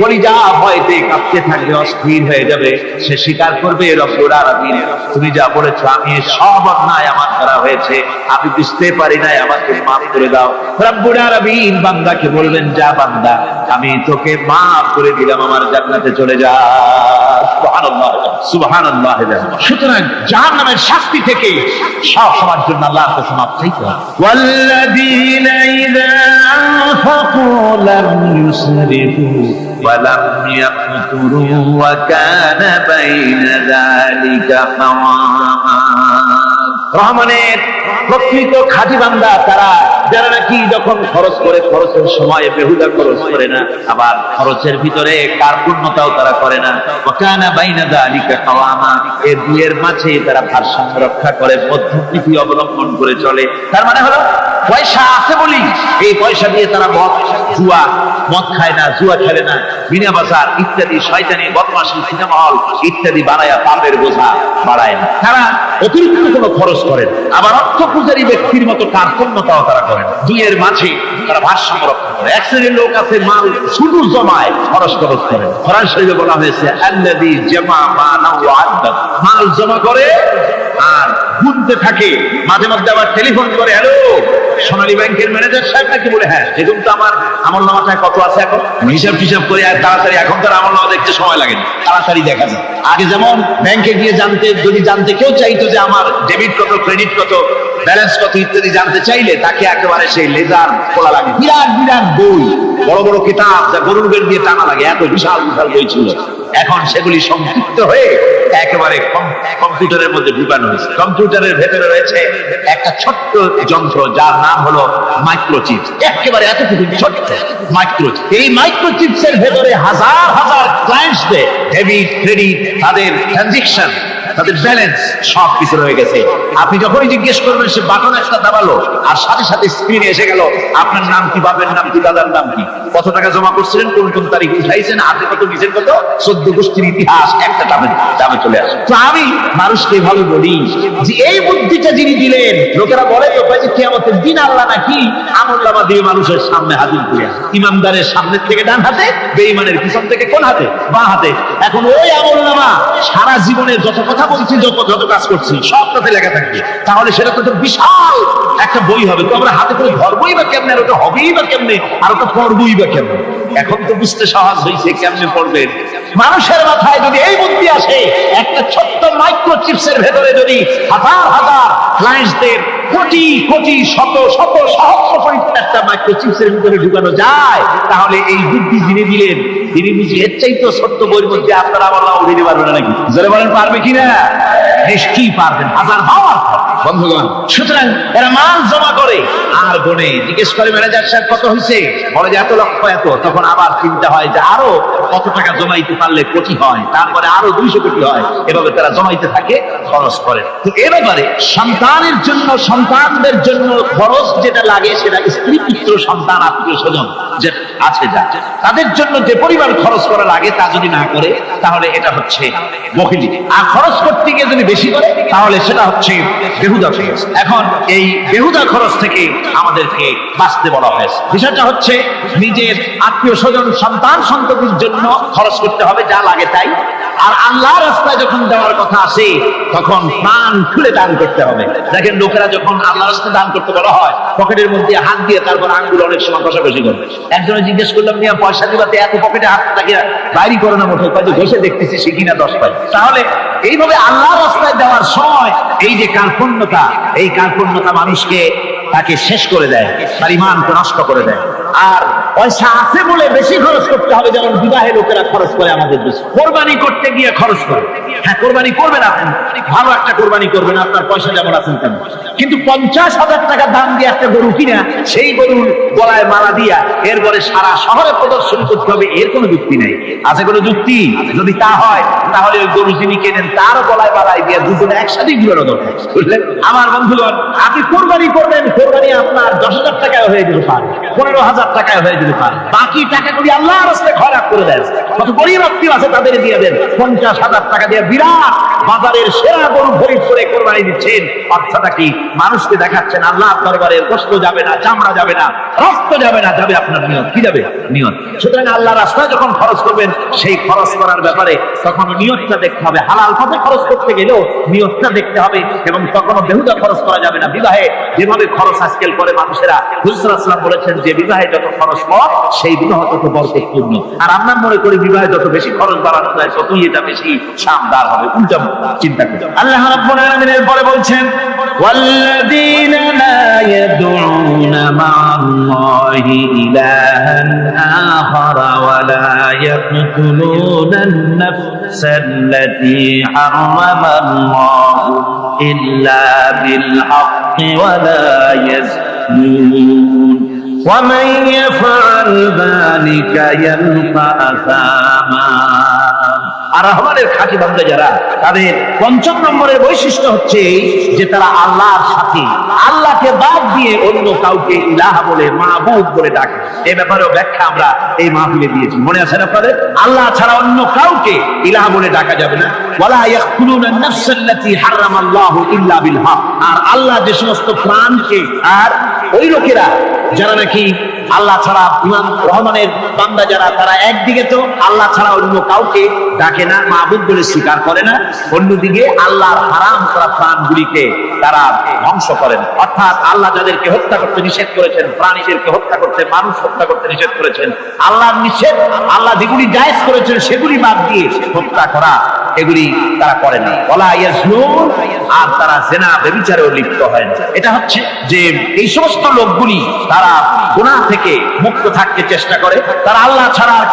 কলিজা ভয়তে কাঁপতে থাকবে, অস্থির হয়ে যাবে। সে স্বীকার করবে, রব্বুল আলামিন তুমি যা বলেছো আমি সব অন্যায় আমার করা হয়েছে, আমি বুঝতে পারি নাই, আমাকে মাফ করে দাও। রব্বুল আলামিন বান্দাকে বলবেন, যা বান্দা আমি তোকে মাফ করে দিলাম, আমার জান্নাতে চলে যা। সুবহানাল্লাহ সুবহানাল্লাহ। সুতরাং জাহান্নামের শাস্তি থেকে সব সবার জন্য আল্লাহর কাছে মাফ চাইতে হবে। ওয়াল্লাযীনা ইযা আনফাকু লাম ইউসরিফু ওয়া লাম ইয়াকতুরু ওয়া কানা বাইনা যালিকা কাওয়ামা। রহমানের প্রকৃত খাঁটি বান্দা তারা, যারা নাকি যখন খরচ করে খরচের সময় বেহুদা খরচ করে না, আবার খরচের ভিতরে কার্পণ্যতাও তারা করে না। ওয়া কানা বাইনা যালিকা কাওয়ামা, এই দুইয়ের মাঝে তারা ভারসাম্য রক্ষা করে, মধ্যস্থিতি অবলম্বন করে চলে। তার মানে হলো পয়সা আছে বলি এই পয়সা দিয়ে তারা মদ খায় না, জুয়া খেলে না, বিনা বাজার ইত্যাদি শয়তানি বদমাশি সিনেমা হল ইত্যাদি বাড়ায়া পাপের বোঝা বাড়ায় না। তারা অতিরিক্ত কোনো খরচ করেন, আবার অর্থ পূজারী ব্যক্তির মতো কার্পণ্যতাও তারা করেন। দুইয়ের মাঝে তারা ভারসাম্য রক্ষা করে। এক শ্রেণীর লোক আছে মাল শুধু জমায়, খরচ করে। কোরআন শরীফে বলা হয়েছে আল্লাযী জামা মালা ওয়া আদ্দা, মাল জমা করে আর গুনতে থাকে, মাঝে মধ্যে আবার টেলিফোন করে, হ্যালো সোনালী ব্যাংকের ম্যানেজার সাহেব নাকি? বলে হ্যাঁ। দেখুন তো আমার আমলনামাটায় কত আছে, এখন হিসাব করে আর তাড়াতাড়ি, এখন তার আমলনামা দেখতে সময় লাগে না, তাড়াতাড়ি দেখা যায়। আগে যেমন ব্যাংকে গিয়ে যদি জানতে কেউ চাইতো যে আমার ডেবিট কত, ক্রেডিট কত, ব্যালেন্স কত ইত্যাদি জানতে চাইলে তাকে একেবারে সেই লেজার খোলা লাগে, বিরাট বিরাট বই, বড় বড় কিতাব যা গরুর বের দিয়ে টানা লাগে, এত বিশাল বিশাল বই ছিল। এখন সেগুলি সংক্ষিপ্ত হয়ে একেবারে কম্পিউটারের মধ্যে ঢুকানো হয়েছে। কম্পিউটারের ভেতরে রয়েছে একটা ছোট্ট যন্ত্র যার নাম হলো মাইক্রোচিপ, একেবারে এতটুকু ছোট্ট মাইক্রোচিপ। এই মাইক্রোচিপসের ভেতরে হাজার হাজার ক্লায়েন্টসদের ডেবিট ক্রেডিট, তাদের ট্রানজাকশন, তাদের ব্যালেন্স সব কিছু রয়ে গেছে। আপনি যখনই জিজ্ঞেস করবেন সে বাটন একটা দাবালো আর সাথে সাথে স্ক্রিনে এসে গেল আপনার নাম কি, বাপের নাম কি, দাদার নাম কি, কত টাকা জমা করছিলেন, কোন কোন তারিখ উঠাইছেন, হাতে কত নিচের কত, 14 গোষ্ঠীর ইতিহাস একটা দামে চলে আসে। তো আমি মানুষকে ভালো বলি যে এই বুদ্ধিটা যিনি দিলেন, লোকেরা বলে তো যে কিয়ামতের দিন আল্লাহ নাকি আমলনামা দিয়ে মানুষের সামনে হাজির করে, ইমানদারের সামনের থেকে ডান হাতে, বেঈমানের পিছন থেকে কোন হাতে, বাঁ হাতে। এখন ওই আমলনামা সারা জীবনের যত কথা বলছি, যত কাজ করছি সব তাতে লেখা থাকবে, তাহলে সেটা তো বিশাল একটা বই হবে। তো আমরা হাতে করে ধরবই বা কেমনে, আর ওটা হবেই বা কেমনে, আর ওটা পড়বই বা কেমনে? এখন তো বুঝতে সহজ হয়েছে কেমনে পড়বেন। মানুষের মাথায় যদি এই বুদ্ধি আসে, একটা ছোট্ট মাইক্রোচিপসের ভেতরে যদি হাজার হাজার ক্লায়েন্টসদের কোটি কোটি শত শত সহস্র পরিমাণ একটা মাইক্রোচিপসের ভিতরে ঢুকানো যায়, তাহলে এই বুদ্ধি যিনি দিলেন তিনি বুঝি এর চাইতে ছোট্ট বইয়ের মধ্যে আপনারা আমার নাম দিতে পারবেন না নাকি? যারা বলেন পারবে কিনা? নিশ্চয়ই পারবেন, হাজার পাওয়ার বন্ধুগণ। সুতরাং এরা মাল জমা করে আর গনে, জিজ্ঞেস করে ম্যানেজার সাহেব কত হয়েছে, বলে যে এত লক্ষ এত। তখন আবার চিন্তা হয় যে আরো কত টাকা জমাইতে পারলে কোটি হয়, তারপরে আরো 200 কোটি হয়। এভাবে তারা জমাইতে থাকে, খরচ করে। তো এ ব্যাপারে সন্তানের জন্য, সন্তানদের জন্য খরচ যেটা লাগে সেটা স্ত্রী পুত্র সন্তান আত্মীয় স্বজন যে আছে যা, তাদের জন্য যে পরিমাণ খরচ করা লাগে তা যদি না করে তাহলে এটা হচ্ছে বখিলি। আর খরচ করতে গিয়ে যদি বেশি করে তাহলে সেটা হচ্ছে বেহুদা খরচ। এখন এই বেহুদা খরচ থেকে আমাদেরকে বাঁচতে বলা হয়েছে। বিষয়টা হচ্ছে নিজের আত্মীয় স্বজন সন্তান সন্ততির জন্য খরচ করতে হবে যা লাগে তাই। আর আল্লাহর রাস্তায় যখন দেওয়ার কথা আসে তখন প্রাণ খুলে দান করতে হবে। দেখেন লোকেরা যখন আল্লাহর রাস্তায় দান করতে বলা হয় পকেটের মধ্যে হাত দিয়ে তারপর আঙ্গুল অনেক সময় কষাকষি করে। একজনে জিজ্ঞেস করলাম নিয়ে পয়সা দিবাতে এত পকেটে হাত থাকে বাইরি করে না মোটে, হয়তো ঘষে দেখতেছি সে কিনা 10 পাই। তাহলে এইভাবে আল্লাহর রাস্তায় দেওয়ার সময় এই যে কার্পণ্যতা, এই কার্পণ্যতা মানুষকে তাকে শেষ করে দেয়, তার ঈমানকে নষ্ট করে দেয়। আর পয়সা আছে বলে বেশি খরচ করতে হবে, যেমন বিবাহে লোকেরা খরচ করে আমাদের দেশে। কোরবানি করতে গিয়ে খরচ করে, হ্যাঁ কোরবানি করবেন আপনি, ভালো একটা কোরবানি করবেন, আপনার পয়সা যেমন আছেন তেমন, কিন্তু 50,000 টাকা দাম দিয়ে একটা গরু কিনা, সেই গরুর গলায় মালা দিয়া এরপরে সারা শহরে প্রদর্শন করতে হবে, এর কোনো যুক্তি নেই। আছে কোনো যুক্তি? যদি তা হয় তাহলে ওই গরু যিনি কেনেন তার গলায় মালায় দিয়ে দুজনে একসাথেই ঘুরানো দরকার, বুঝলেন? আমার বন্ধুগণ, আপনি কোরবানি করবেন, কোরবানি আপনার 10,000 টাকায় হয়ে যেতে পারে, 15,000 টাকায় হয়ে যেতে পারে, বাকি টাকাগুলি আল্লাহর রাস্তায় খরচ করে দেন। কত গরিব আত্মীয় আছে তাদের দিয়ে দেন। 50,000 টাকা দিয়ে বিরাট বাজারের সেরা গরু খরিদ করে কোরবানি দিচ্ছেন। অর্থটা কি? মানুষকে দেখাচ্ছেন আল্লাহর দরবারে গোশত যাবে না, চামড়া যাবে না, রক্ত যাবে না, যাবে আপনার নিয়ত। কি যাবে? নিয়ত। সুতরাং আল্লাহর রাস্তায় যখন খরচ করবেন, সেই খরচ করার ব্যাপারে তখন নিয়তটা দেখতে হবে। হালাল পথে খরচ করতে গেলেও নিয়তটা দেখতে হবে, এবং তখনও বেহুদা খরচ করা যাবে না। বিবাহে যেভাবে খরচ আজকাল করে মানুষেরা, হুজুর সাল্লাল্লাহু আলাইহি ওয়াসাল্লাম বলেছেন যে বিবাহে যত খরচ কম সেই বিবাহ তত বরকতপূর্ণ। আর আমরা মনে করি বিবাহে যত বেশি খরচ বাড়ানো যায় ততই এটা বেশি শানদার হবে। উল্টা চিন্তা করি। আল্লাহ রাব্বুল আলামিন এরপরে বলছেন, ওয়াল্লাযীনা লা ইয়াদউনা মা'আল্লাহি ইলাহান আখারা ওয়া লা ইয়াকতুলুনান নাফসাল্লাতী হারামাল্লাহু ইল্লা বিল হাক্কি ওয়া লা ইয়াজনুন ومن يفعل ذلك يلقى أثاما। আর রহমানের খাঁটি বান্দা যারা, তাদের ৫ম নম্বরের বৈশিষ্ট্য হচ্ছে যে তারা আল্লাহর সাথে, আল্লাহকে বাদ দিয়ে অন্য কাউকে ইলাহ বলে, মাবুদ বলে ডাকে। এই ব্যাপারেও ব্যাখ্যা আমরা এই মাহফিলে দিয়েছি, মনে আছে আপনাদের? আল্লাহ ছাড়া অন্য কাউকে ইলাহ বলে ডাকা যাবে না। ওয়ালা ইয়াকতুলুনা নাফসাল্লাতী হারামাল্লাহু ইল্লা বিল হক। আর আল্লাহ যে সমস্ত প্রাণকে, আর ওই লোকেরা যারা নাকি আল্লাহ ছাড়া, ইমাম রহমানের বান্দা যারা, তারা একদিকে তো আল্লাহ ছাড়া অন্য কাউকে ডাকে না, মাবুদ বলে স্বীকার করে না, অন্যদিকে আল্লাহর হারাম করা প্রাণগুলিকে তারা ধ্বংস করেন। অর্থাৎ আল্লাহ যাদেরকে হত্যা করতে নিষেধ করেছেন, প্রাণীদেরকে হত্যা করতে, মানুষ হত্যা করতে নিষেধ করেছেন, আল্লাহর নিষেধ, আল্লাহ যেগুলি জায়েজ করেছেন সেগুলি বাদ দিয়ে হত্যা করা, এগুলি তারা করে না। ওয়ালা ইয়াজনুন, আর তারা জিনা ব্যভিচারেও লিপ্ত হয় না। এটা হচ্ছে যে এই সমস্ত লোকগুলি তারা গুনাহ থেকে মুক্ত থাকতে চেষ্টা করে। তারা আল্লাহ ছাড়া আর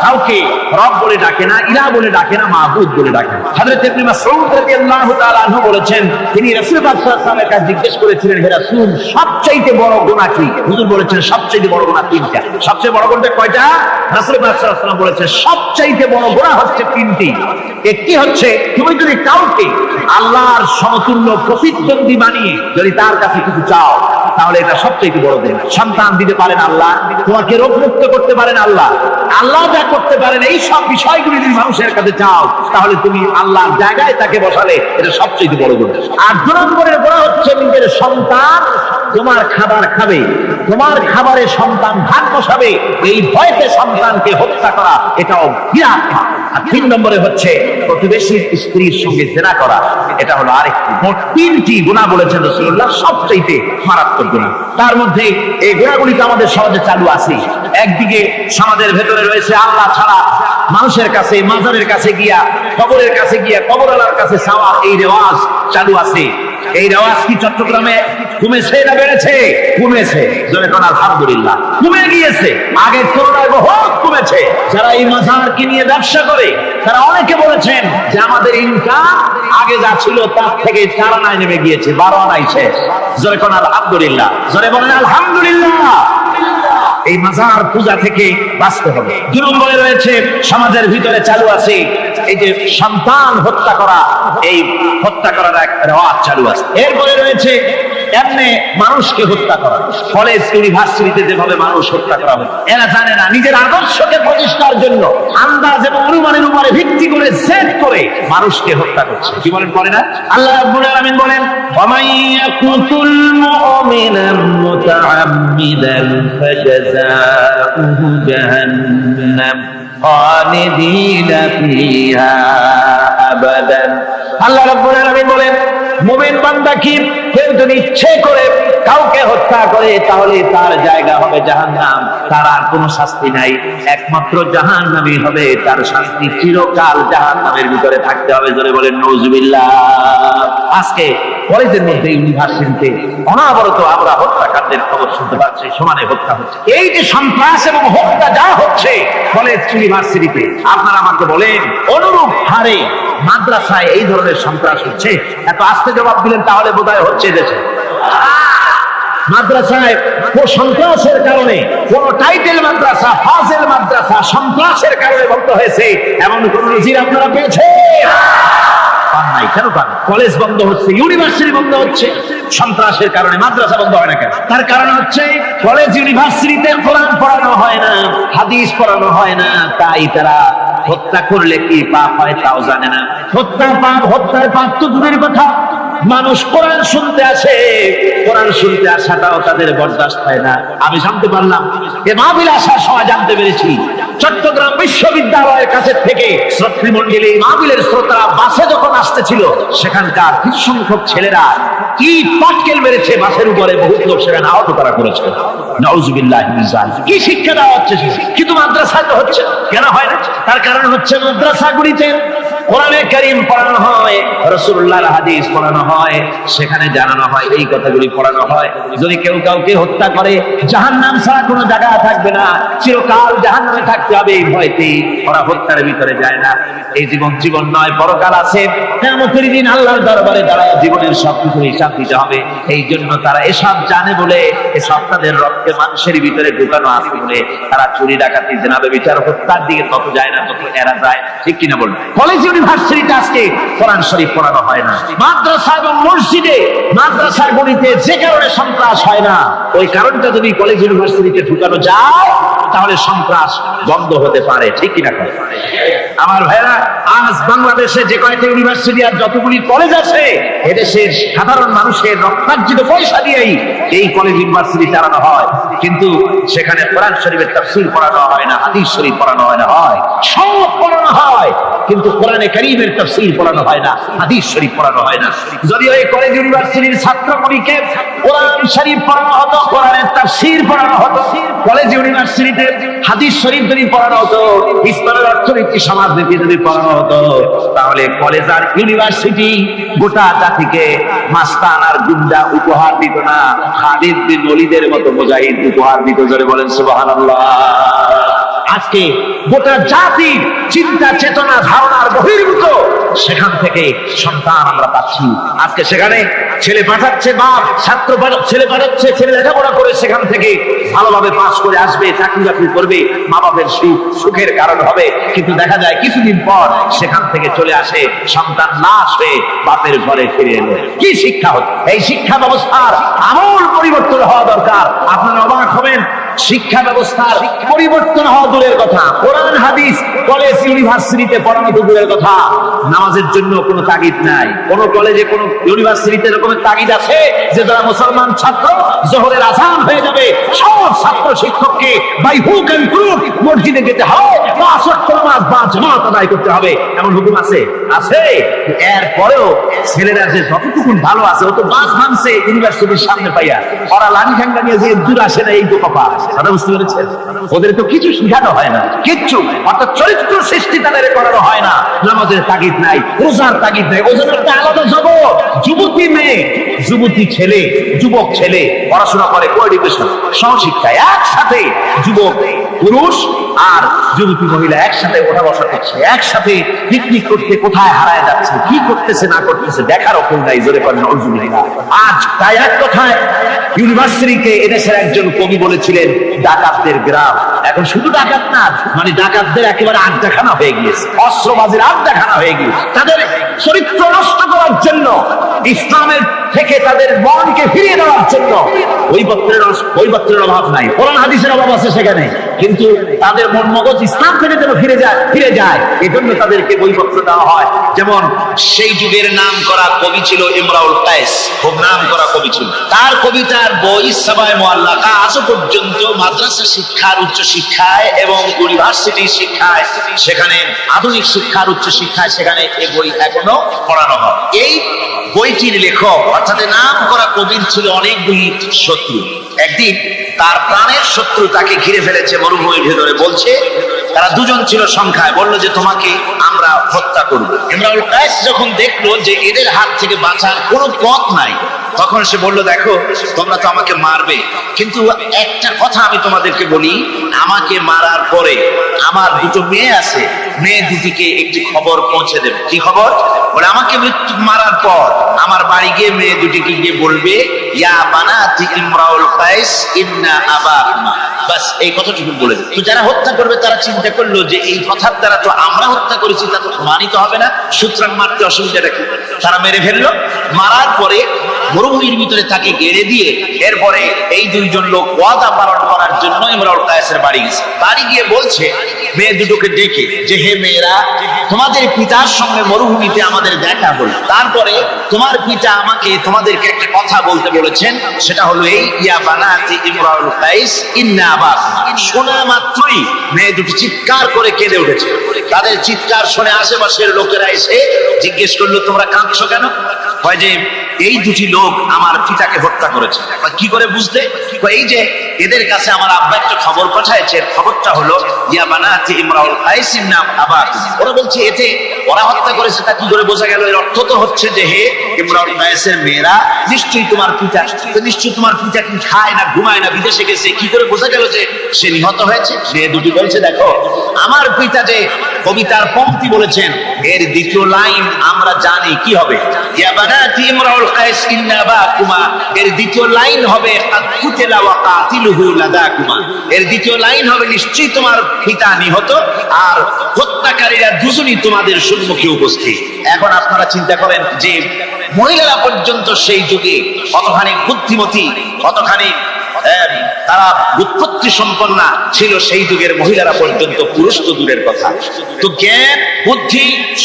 কাউকে রব বলে ডাকে না, ইলাহ বলে ডাকে না, মাবুদ বলে ডাকে না। হযরত ইবনে মাসউদ রাদিয়াল্লাহু তাআলা আনহু বলেছেন, তিনি রাসূল পাক সাল্লাল্লাহু আলাইহি ওয়াসাল্লামের কাছে জিজ্ঞেস করেছিলেন, হে রাসূল, সবচেয়ে বড় গুনাহ কি? হুজুর বলেছেন সবচেয়ে বড় গুনাহ তিনটা। সবচেয়ে বড় গুনাহ কয়টা? রাসূল পাক সাল্লাল্লাহু আলাইহি ওয়াসাল্লাম বলেছেন সবচেয়ে বড় গুনাহ হচ্ছে তিনটি। একটি হচ্ছে, তুমি যদি কাউকে আল্লাহর সমতুল্য প্রতিদ্বন্দ্বী বানিয়ে যদি তার কাছে কিছু চাও, তাহলে এটা সবচেয়ে বড় গুনাহ। সন্তান দিতে পারেন আল্লাহ, তোমাকে রোগমুক্ত করতে পারেন আল্লাহ, আল্লাহ যা করতে পারেন এই সব বিষয়গুলি যদি মানুষের কাছে চাও, তাহলে তুমি আল্লাহর জায়গায় তাকে বসালে, এটা সবচেয়ে বড় গুনাহ। আর ২ নম্বরের গুনাহ হচ্ছে নিজের সন্তান তোমার খাবার খাবে, তোমার খাবারে সন্তান ভাগ বসাবে, এই ভয়তে সন্তানকে হত্যা করা, এটাও বিরাট পাপ। আর ৩ নম্বরে হচ্ছে প্রতিবেশীর স্ত্রীর সঙ্গে জিনা করা, এটা হলো আরেকটি। মোট ৩টি গুনাহ বলেছেন রাসূলুল্লাহ, সবচেয়ে মারাত্মক গুনাহ। তার মধ্যে এই গুনাহগুলি তো আমাদের সমাজে চালু আছে। একদিকে সমাজের ভেতরে রয়েছে আল্লাহ ছাড়া মানুষের কাছে, মাজারের কাছে গিয়া, কবরের কাছে গিয়া, কবরওয়ালার কাছে চাওয়ার এই রেওয়াজ চালু আছে। এই রেওয়াজ কি চট্টগ্রামে কমেছে না বেড়েছে? কমেছে। যখন আলহামদুলিল্লাহ কমে গিয়েছে, আগের তুলনায় বহুত কমেছে। যারা এই মাজারকে নিয়ে ব্যবসা করে, তারা অনেকে বলেছেন যে আমাদের ইনকাম আগে যা ছিল তার থেকে 4 আনায় নেমে গিয়েছে, 12 আনায় শেষ। যখন আলহামদুলিল্লাহ, জোরে বলেন আলহামদুলিল্লাহ। এই মাজার পূজা থেকে বাঁচতে হবে। ২ নম্বরে রয়েছে সমাজের ভিতরে চালু আছে এই যে সন্তান হত্যা করা, এই হত্যা করার এক রেওয়াজ চালু আছে। এরপরে রয়েছে এমনি মানুষকে হত্যা করা। কলেজ ইউনিভার্সিটিতে যেভাবে মানুষ হত্যা করা হয়, এরা জানে না নিজের আদর্শকে প্রতিষ্ঠার জন্য আন্দাজ এবং অনুমানের উপরে ভিত্তি করে জেদ করে মানুষকে হত্যা করছে। কি বলেন? করে না? আল্লাহ রাব্বুল আলামিন বলেন, ওয়ামান ইয়াকুতুল মুমিনান মুতাআম্মিদান ফাজাযাউহু জাহান্নাম খালিদিনা ফিহা আবাদান। আল্লাহ রাব্বুল আলামিন বলেন, মুমিন বান্দা কি, কেউ যদি ইচ্ছে করে কাউকে হত্যা করে, তাহলে তার জায়গা হবে জাহান্নাম, তার আর কোনো শাস্তি নাই, একমাত্র জাহান্নামই হবে তার শাস্তি, চিরকাল জাহান্নামের ভিতরে থাকতে হবে। জোরে বলেন নাউজুবিল্লাহ। আজকে কলেজের মধ্যে, ইউনিভার্সিটিতে অনাবরত আমরা হত্যাকাণ্ডের খবর শুনতে পাচ্ছি, সমানে হত্যা হচ্ছে। এই যে সন্ত্রাস এবং হত্যা যা হচ্ছে কলেজ ইউনিভার্সিটিতে, আপনারা আমাকে বলেন অনুরূপ হারে মাদ্রাসায় এই ধরনের সন্ত্রাস হচ্ছে? এত আস্তে জবাব দিলেন তাহলে বোধহয় হচ্ছে দেশে। মাদ্রাসায় সন্ত্রাসের কারণে কোন টাইটেল মাদ্রাসা, ফাজিল মাদ্রাসা সন্ত্রাসের কারণে বন্ধ হয়েছে এমন কোন নজির আপনারা পেয়েছেন? পান নাই। কেন পান? কলেজ বন্ধ হচ্ছে, ইউনিভার্সিটি বন্ধ হচ্ছে, সন্ত্রাসের কারণে মাদ্রাসা বন্ধ হয় না কেন? তার কারণ হচ্ছে কলেজ ইউনিভার্সিটিতে কোরআন পড়ানো হয় না, হাদিস পড়ানো হয় না, তাই তারা হত্যা করলে কি পাপ হয় তাও জানে না। হত্যার পাপ তো দূরের কথা, মানুষ কোরআন শুনতে আসে, কোরআন শুনতে আসাটাও তাদের বরদাস্ত হয় না। আমি জানতে পারলাম যে মাহফিল আসার সময় জানতে পেরেছি চট্টগ্রাম বিশ্ববিদ্যালয়ের কাছে থেকে শ্রোতৃমণ্ডলী মাহফিলের শ্রোতারা বাসে যখন আসতেছিল, সেখানকার কিছু সংখ্যক ছেলেরা কি পাটকেল মেরেছে বাসের উপরে, বহুত লোক সেখানে আহত তারা করেছে। নাউজুবিল্লাহ মিন যালিক। কি শিক্ষা দেওয়া হচ্ছে? কিন্তু মাদ্রাসায় তো হচ্ছে কেন হয় না? তার কারণ হচ্ছে মাদ্রাসাগুলিতে কোরআনে কারীম পড়ানো হয়, রাসূলুল্লাহর হাদিস পড়ানো হয়, সেখানে জানানো হয়, এই কথাগুলি পড়ানো হয়। যদি কেউ কাউকে হত্যা করে জাহান্নাম ছাড়া কোনো জায়গা থাকবে না, চিরকাল জাহান্নামে থাকতে হবে এই ভয়তে ওরা হত্যার ভিতরে যায় না। এই জীবন নয়, পরকাল আছে, কিয়ামতের দিন আল্লাহর দরবারে দাঁড়ায় জীবনের সবকিছু হিসাব দিতে হবে। এই জন্য তারা এসব জানে বলে, এসব তাদের রক্তে মানুষের ভিতরে ঢুকানো আছে বলে তারা চুরি ডাকাতি জেনাবে বিচার হত্যার দিকে তত যায় না, তত এরা যায়। ঠিক কিনা বলুন? কলেজ ইউনিভার্সিটিতে আজকে কোরআন শরীফ পড়ানো হয় না। মাদ্রাসা এবং মসজিদে, মাদ্রাসার গণিতে যে কারণে সন্ত্রাস হয় না, ওই কারণটা যদি কলেজ ইউনিভার্সিটিতে ঢুকানো যায় তাহলে সন্ত্রাস বন্ধ হতে পারে। ঠিক কিনা? আমার ভাইরা, আজ বাংলাদেশে যে কয়েকটা ইউনিভার্সিটি আর যতগুলি কলেজ আছে, এদেশের সাধারণ মানুষের রক্তার্জিত পয়সা দিয়েই এই কলেজ ইউনিভার্সিটি চালানো হয়, কিন্তু সেখানে কোরআন শরীফের তাফসীর পড়ানো হয় না, হাদিস শরীফ পড়ানো হয় না, হয় সব পড়ানো হয়, কিন্তু কোরআনে কারীমের তাফসীর পড়ানো হয় না, হাদিস শরীফ পড়ানো হয় না। যদিও এই কলেজ ইউনিভার্সিটির ছাত্রগুলিকে কোরআন শরীফ পড়ানো হতো, কোরআনের তাফসীর পড়ানো হতো, কলেজ ইউনিভার্সিটিতে হাদিস শরীফ যদি পড়ানো হতো, ইসলামের অর্থনীতি সমাজনীতি যদি পড়ানো হতো, তাহলে কলেজ আর ইউনিভার্সিটি গোটা জাতিকে মাস্তান আর গুন্ডা উপহার দিত না, খালিদ বিন ওলীদের মতো মুজাহিদ উপহার দিত। জোরে বলেন সুবহানাল্লাহ। আজকে গোটা জাতির চিন্তা চেতনা ধারণার বহির্ভূত সেখান থেকে সন্তান আমরা পাচ্ছি। আজকে সেখানে ছেলে পাঠাচ্ছে বাপ, ছেলে পাঠাচ্ছে, ছেলে লেখাপড়া করে সেখান থেকে ভালোভাবে পাস করে আসবে, চাকরি বাকরি করবে, মা বাপের সুখের কারণ হবে। কিন্তু দেখা যায় কিছুদিন পর সেখান থেকে চলে আসে সন্তান লাশ হয়ে বাপের ঘরে ফিরে এলো। কি শিক্ষা হচ্ছে? এই শিক্ষা ব্যবস্থার আমূল পরিবর্তন হওয়া দরকার। আপনারা অবাক হবেন, শিক্ষা ব্যবস্থার পরিবর্তন হওয়া দূরের কথা, কোরআন হাদিস কলেজ ইউনিভার্সিটিতে পড়ানো তো দূরের কথা, নামাজের জন্য কোনো তাগিদ নাই। কোন কলেজে কোন ইউনিভার্সিটিতে এরকমের তাগিদ আছে যে যারা মুসলমান ছাত্র জোহরের আযান হয়ে যাবে সব ছাত্র শিক্ষককে বাই হুক এন্ড ক্রুক মসজিদে যেতে হবে, ৫ ওয়াক্ত নামাজ বা জামাত আদায় করতে হবে, এমন হুকুম আছে? আছে। এরপরেও ছেলেরা যে যতটুকু ভালো আছে ও তো বাস ভাঙছে ইউনিভার্সিটির সামনে পাইয়া, ওরা লাঠি ঠ্যাঙ্গা নিয়ে যে দূর আসে না, এই তো কপা। কথা বুঝতে পেরেছেন? ওদের তো কিছু শিখানো হয় না, কিচ্ছু, অর্থাৎ চরিত্র সৃষ্টি তাদের করানো হয় না। নামাজের তাগিদ নাই, রোজার তাগিদ নাই, ওজন একটা আলাদা জগৎ। যুবতী মেয়ে, যুবতী ছেলে, যুবক ছেলে পড়াশোনা করে কোএডুকেশন সহশিক্ষায়, একসাথে যুবক পুরুষ আর যুবতী মহিলা একসাথে ওঠা বসা করছে, একসাথে পিকনিক করতে কোথায় হারায় যাচ্ছে, কি করতেছে না করতেছে দেখার অপর নাই। জোরে করেন নাউজুবিল্লাহ। আজ তাই এক কথায় ইউনিভার্সিটিকে এদেশের একজন কবি বলেছিলেন ডাকাতদের গ্রাম। এখন শুধু ডাকাত না, মানে ডাকাতদের একেবারে আড্ডাখানা হয়ে গিয়েছে, অস্ত্রবাজির আড্ডাখানা হয়ে গিয়েছে। তাদের চরিত্র নষ্ট করার জন্য, ইসলামের থেকে তাদের মনকে ফিরিয়ে দেওয়ার জন্য বইপত্রের অভাব নাই, কোরআন হাদিসের অভাব আছে সেখানে, কিন্তু তাদের মন মগজ ইসলাম থেকে যেন ফিরে যায় এই জন্য তাদেরকে বইপত্র দেওয়া হয়। যেমন সেই যুগের নাম করা কবি ছিল ইমরাউল কায়েস, খুব নাম করা কবি ছিল। তার কবিতার বই সাবায়ে মুআল্লাকা আজ পর্যন্ত মাদ্রাসা শিক্ষার উচ্চ শিক্ষায় এবং ইউনিভার্সিটি শিক্ষায়, সেখানে আধুনিক শিক্ষার উচ্চ শিক্ষায় সেখানে এই বই এখনো পড়ানো হয়। এই বইটির লেখক অর্থাৎ নাম করা কবির ছিল অনেকগুলি শত্রু। একদিন তার প্রাণের শত্রু তাকে ঘিরে ফেলেছে মরুভূমির ভেতরে, বলছে তারা দুজন ছিল সংখ্যায়, বললো যে তোমাকে আমরা হত্যা করব। ইমরাউল কায়েস যখন দেখলো যে এদের হাত থেকে বাঁচার কোনো পথ নাই, তখন সে বলল, দেখো তোমরা তো আমাকে মারবে, কিন্তু একটা কথা আমি তোমাদেরকে বলি, আমাকে মারার পরে আমার দুটো মেয়ে আছে, মেয়ে দুটিকে একটি খবর পৌঁছে দেবে। কি খবর? বলে আমাকে মৃত্যু মারার পর আমার বাড়ি গিয়ে মেয়ে দুটিকে গিয়ে বলবে, ইয়া বানাতি ইমরাউল কায়েস ইন্না আবাকুমা। বাস এই কথাটুকু বলে দেবে। তো যারা হত্যা করবে তারা চিন্তা করলো যে এই কথার দ্বারা তো আমরা হত্যা করেছি, তা তো প্রমাণিত হবে না, সুতরাং মারতে অসুবিধাটা কি? তারা মেরে ফেললো। মারার পরে মরুভূমির ভিতরে তাকে গেড়ে দিয়ে এরপরে এই দুইজন লোক ওয়াদা পালন করার জন্য ইমরাউল কায়েসের বাড়ি গেছে। বাড়ি গিয়ে বলছে মেয়ে দুটোকে ডেকে যে, হে মেয়েরা, তোমাদের পিতার সঙ্গে মরুভূমিতে আমাদের দেখা হল, তারপরে তোমার পিতা আমাকে তোমাদেরকে একটা কথা বলতে বলেছেন, সেটা হলো এই, ইয়া বানাতি ইমরাউল কায়েস ইন্না আবাকুমা। শোনা মাত্রই মেয়ে দুটি চিৎকার করে কেঁদে উঠেছে। তাদের চিৎকার শুনে আশেপাশের লোকেরা এসে জিজ্ঞেস করলো, তোমরা কাঁদছো কেন? হয় যে এই দুটি লোক আমার পিতাকে হত্যা করেছে। কি করে বুঝতে? এই যে এদের কাছে আমার আব্বা একটা খবর পাঠাইছে, খবরটা হলো ইয়া বানাতি ইমরাউল কায়েস ইন্না আবাকুমা। ওরা বলছে এতে ওরা হত্যা করেছে, তা কি করে বোঝা গেল? এর অর্থ তো হচ্ছে যে হে ইমরাউল কায়েসের মেয়েরা, নিশ্চয়ই তোমার পিতা, তো নিশ্চয়ই তোমার পিতা কি খায় না, ঘুমায় না, বিদেশে গেছে, কি করে বোঝা গেল যে সে নিহত হয়েছে? মেয়ে দুটি বলছে, দেখো আমার পিতা যে কবিতার পংক্তি বলেছেন, এর দ্বিতীয় লাইন আমরা জানি কি হবে, ইয়া বানাতি ইমরাউল কায়েস ইন্না আবাকুমা। এর দ্বিতীয় লাইন হবে কাদ কুতিলা ওয়া কাতিলুহু লাদাকুমা। এর দ্বিতীয় লাইন হবে নিশ্চয়ই তোমার পিতা নিহত আর হত্যাকারীরা দুজনই তোমাদের সম্মুখে উপস্থিত। এখন আপনারা চিন্তা করেন যে মহিলারা পর্যন্ত সেই যুগে কতখানি বুদ্ধিমতী, কতখানি তারা উৎপত্তি সম্পন্না ছিল। সেই যুগের মহিলারা পর্যন্ত, পুরুষ তো দূরের কথা, তো জ্ঞান বুদ্ধি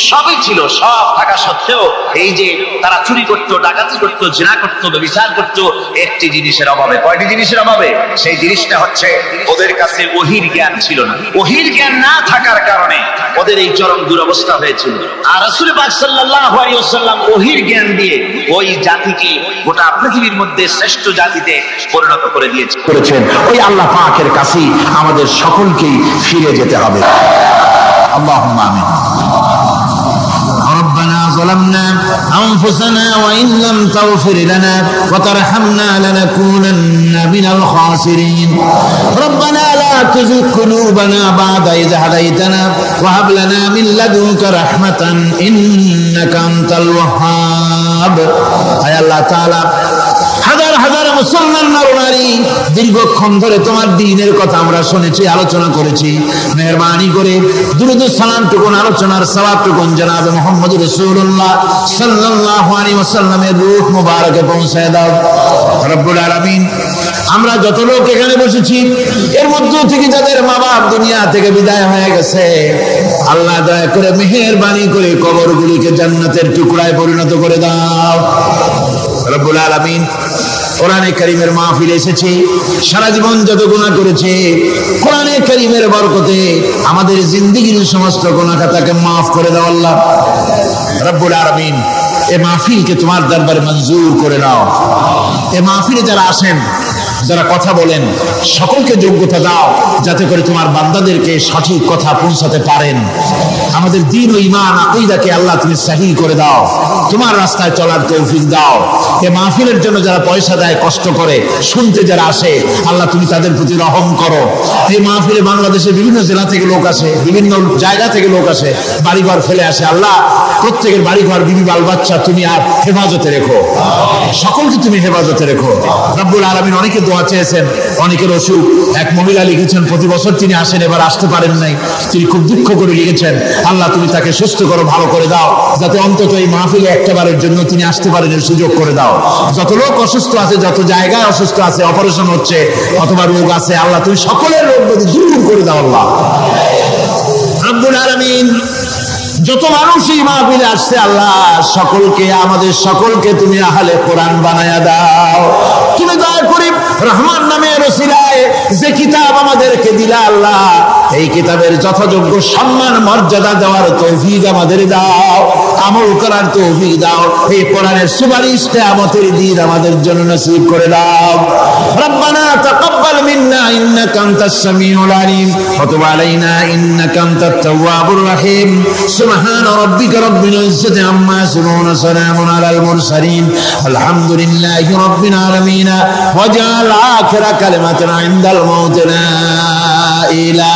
সবই ছিল। সব থাকা সত্ত্বেও এই যে তারা চুরি করতো, ডাকাতি করতো, জিনা করতো, ব্যভিচার করতো, একটি জিনিসের অভাবে। কয়টি জিনিসের অভাবে? সেই জিনিসটা হচ্ছে ওদের কাছে ওহির জ্ঞান ছিল না। ওহির জ্ঞান না থাকার কারণে ওদের এই চরম দুরবস্থা হয়েছিল। আর রাসূল পাক সাল্লাল্লাহু আলাইহি ওয়াসাল্লাম ওহির জ্ঞান দিয়ে ওই জাতিকে গোটা পৃথিবীর মধ্যে শ্রেষ্ঠ জাতিতে পরিণত করে করেছেন। ওই আল্লাহ পাকের কাছে আমাদের সকলকেই ফিরে যেতে হবে। আল্লাহুম্মা আমিন। ربنا ظلمنا أنفسنا وإن لم تغفر لنا وترحمنا لنكونن من الخاسرين ربنا لا تزغ قلوبنا بعد إذ هديتنا وهب لنا من لدنك رحمة إنك أنت الوهاب أي الله تعالى হাজার হাজার মুসলমান নরনারী দীর্ঘক্ষণ ধরে তোমার দ্বীনের কথা আমরা শুনেছি, আলোচনা করেছি। মেহেরবানি করে দুরূদ ও সালাম টুকুন, আলোচনার সওয়াব টুকুন জনাবে মুহাম্মদ রাসূলুল্লাহ সাল্লাল্লাহু আলাইহি ওয়াসাল্লামের রূহ মুবারকে পৌঁছায় দাও রব্বুল আলামিন। আমরা যত লোক এখানে বসেছি, এর মধ্য থেকে যাদের মা বাপ দুনিয়া থেকে বিদায় হয়ে গেছে, আল্লাহ দয়া করে মেহেরবানি করে কবরগুলিকে জান্নাতের টুকরায় পরিণত করে দাও রব্বুল আলামিন। কোরআনে কারীমের মাহফিলে এসেছি, সারা জীবন যত গুনাহ করেছে, কোরআনে কারীমের বরকতে আমাদের জিন্দেগীর সমস্ত গুনাহ খাতাকে মাফ করে দাও আল্লাহ রব্বুল আলামিন। এই মাহফিলকে তোমার দরবারে মঞ্জুর করে নাও। এই মাহফিলে যারা আসেন, যারা কথা বলেন, সকলকে যোগ্যতা দাও যাতে করে তোমার বান্দাদেরকে সঠিক কথা পৌঁছাতে পারেন। আমাদের দ্বীন ও ঈমান আকীদাকে আল্লাহ তুমি সহিহ করে দাও, তোমার রাস্তায় চলার তৌফিক দাও। এই মাহফিলের জন্য যারা পয়সা দেয়, কষ্ট করে শুনতে যারা আসে, আল্লাহ তুমি তাদের প্রতি রহম করো। এই মাহফিলে বাংলাদেশের বিভিন্ন জেলা থেকে লোক আসে, বিভিন্ন জায়গা থেকে লোক আসে, বাড়িঘর ফেলে আসে। আল্লাহ প্রত্যেকের বাড়িঘর, বিবি বাল বাচ্চা তুমি আর হেফাজতে রেখো, সকলকে তুমি হেফাজতে রেখো রব্বুল আলামিন। অনেকে দোয়া চেয়েছেন, অনেকের অসুখ। এক মহিলা লিখেছেন প্রতি বছর তিনি আসেন, এবার আসতে পারেন নাই, তিনি খুব দুঃখ করে লিখেছেন, আল্লাহ তুমি তাকে সুস্থ করো, ভালো করে দাও, যাতে অন্তত এই মাহফিলে একটাবারের জন্য তিনি আসতে পারেন, এর সুযোগ করে দাও। যত লোক অসুস্থ আছে, যত জায়গায় অসুস্থ আছে, অপারেশন হচ্ছে অথবা রোগ আছে, আল্লাহ তুমি সকলের রোগ ব্যাধি দূর করে দাও আল্লাহ রব্বুল আলামিন। যত মানুষ এই মাহফিলে আসছে, আল্লাহ সকলকে, আমাদের সকলকে তুমি আহলে কোরআন বানায়া দাও। তুমি দয়া করে রহমান নামের ওসিলায় যে কিতাব আমাদেরকে দিলা আল্লাহ, এই কিতাবের যথাযোগ্য সম্মান মর্যাদা দেওয়ার তৌফিক আমাদের দাও। আমল করার তৌফিক দাও। এই কোরআনের সুপারিশ কিয়ামতের দিন আমাদের জন্য নসিব করে দাও। রব্বানা তাকাব্বাল মিন্না ইন্নাকা আনতাস সামিউল আলিম ওয়া তুব আলাইনা ইন্নাকা আনতাত তাওয়াবুর রহিম। সুবহানা রাব্বিকা রাব্বিল ইজ্জাতি আম্মা ইয়াসিফুন ওয়া সালামুন আলাল মুরসালিন আলহামদুলিল্লাহি রাব্বিল আলামিন ওয়াজআল আখিরা কালিমাতিনা ইনদাল মাউত লা ইলাহা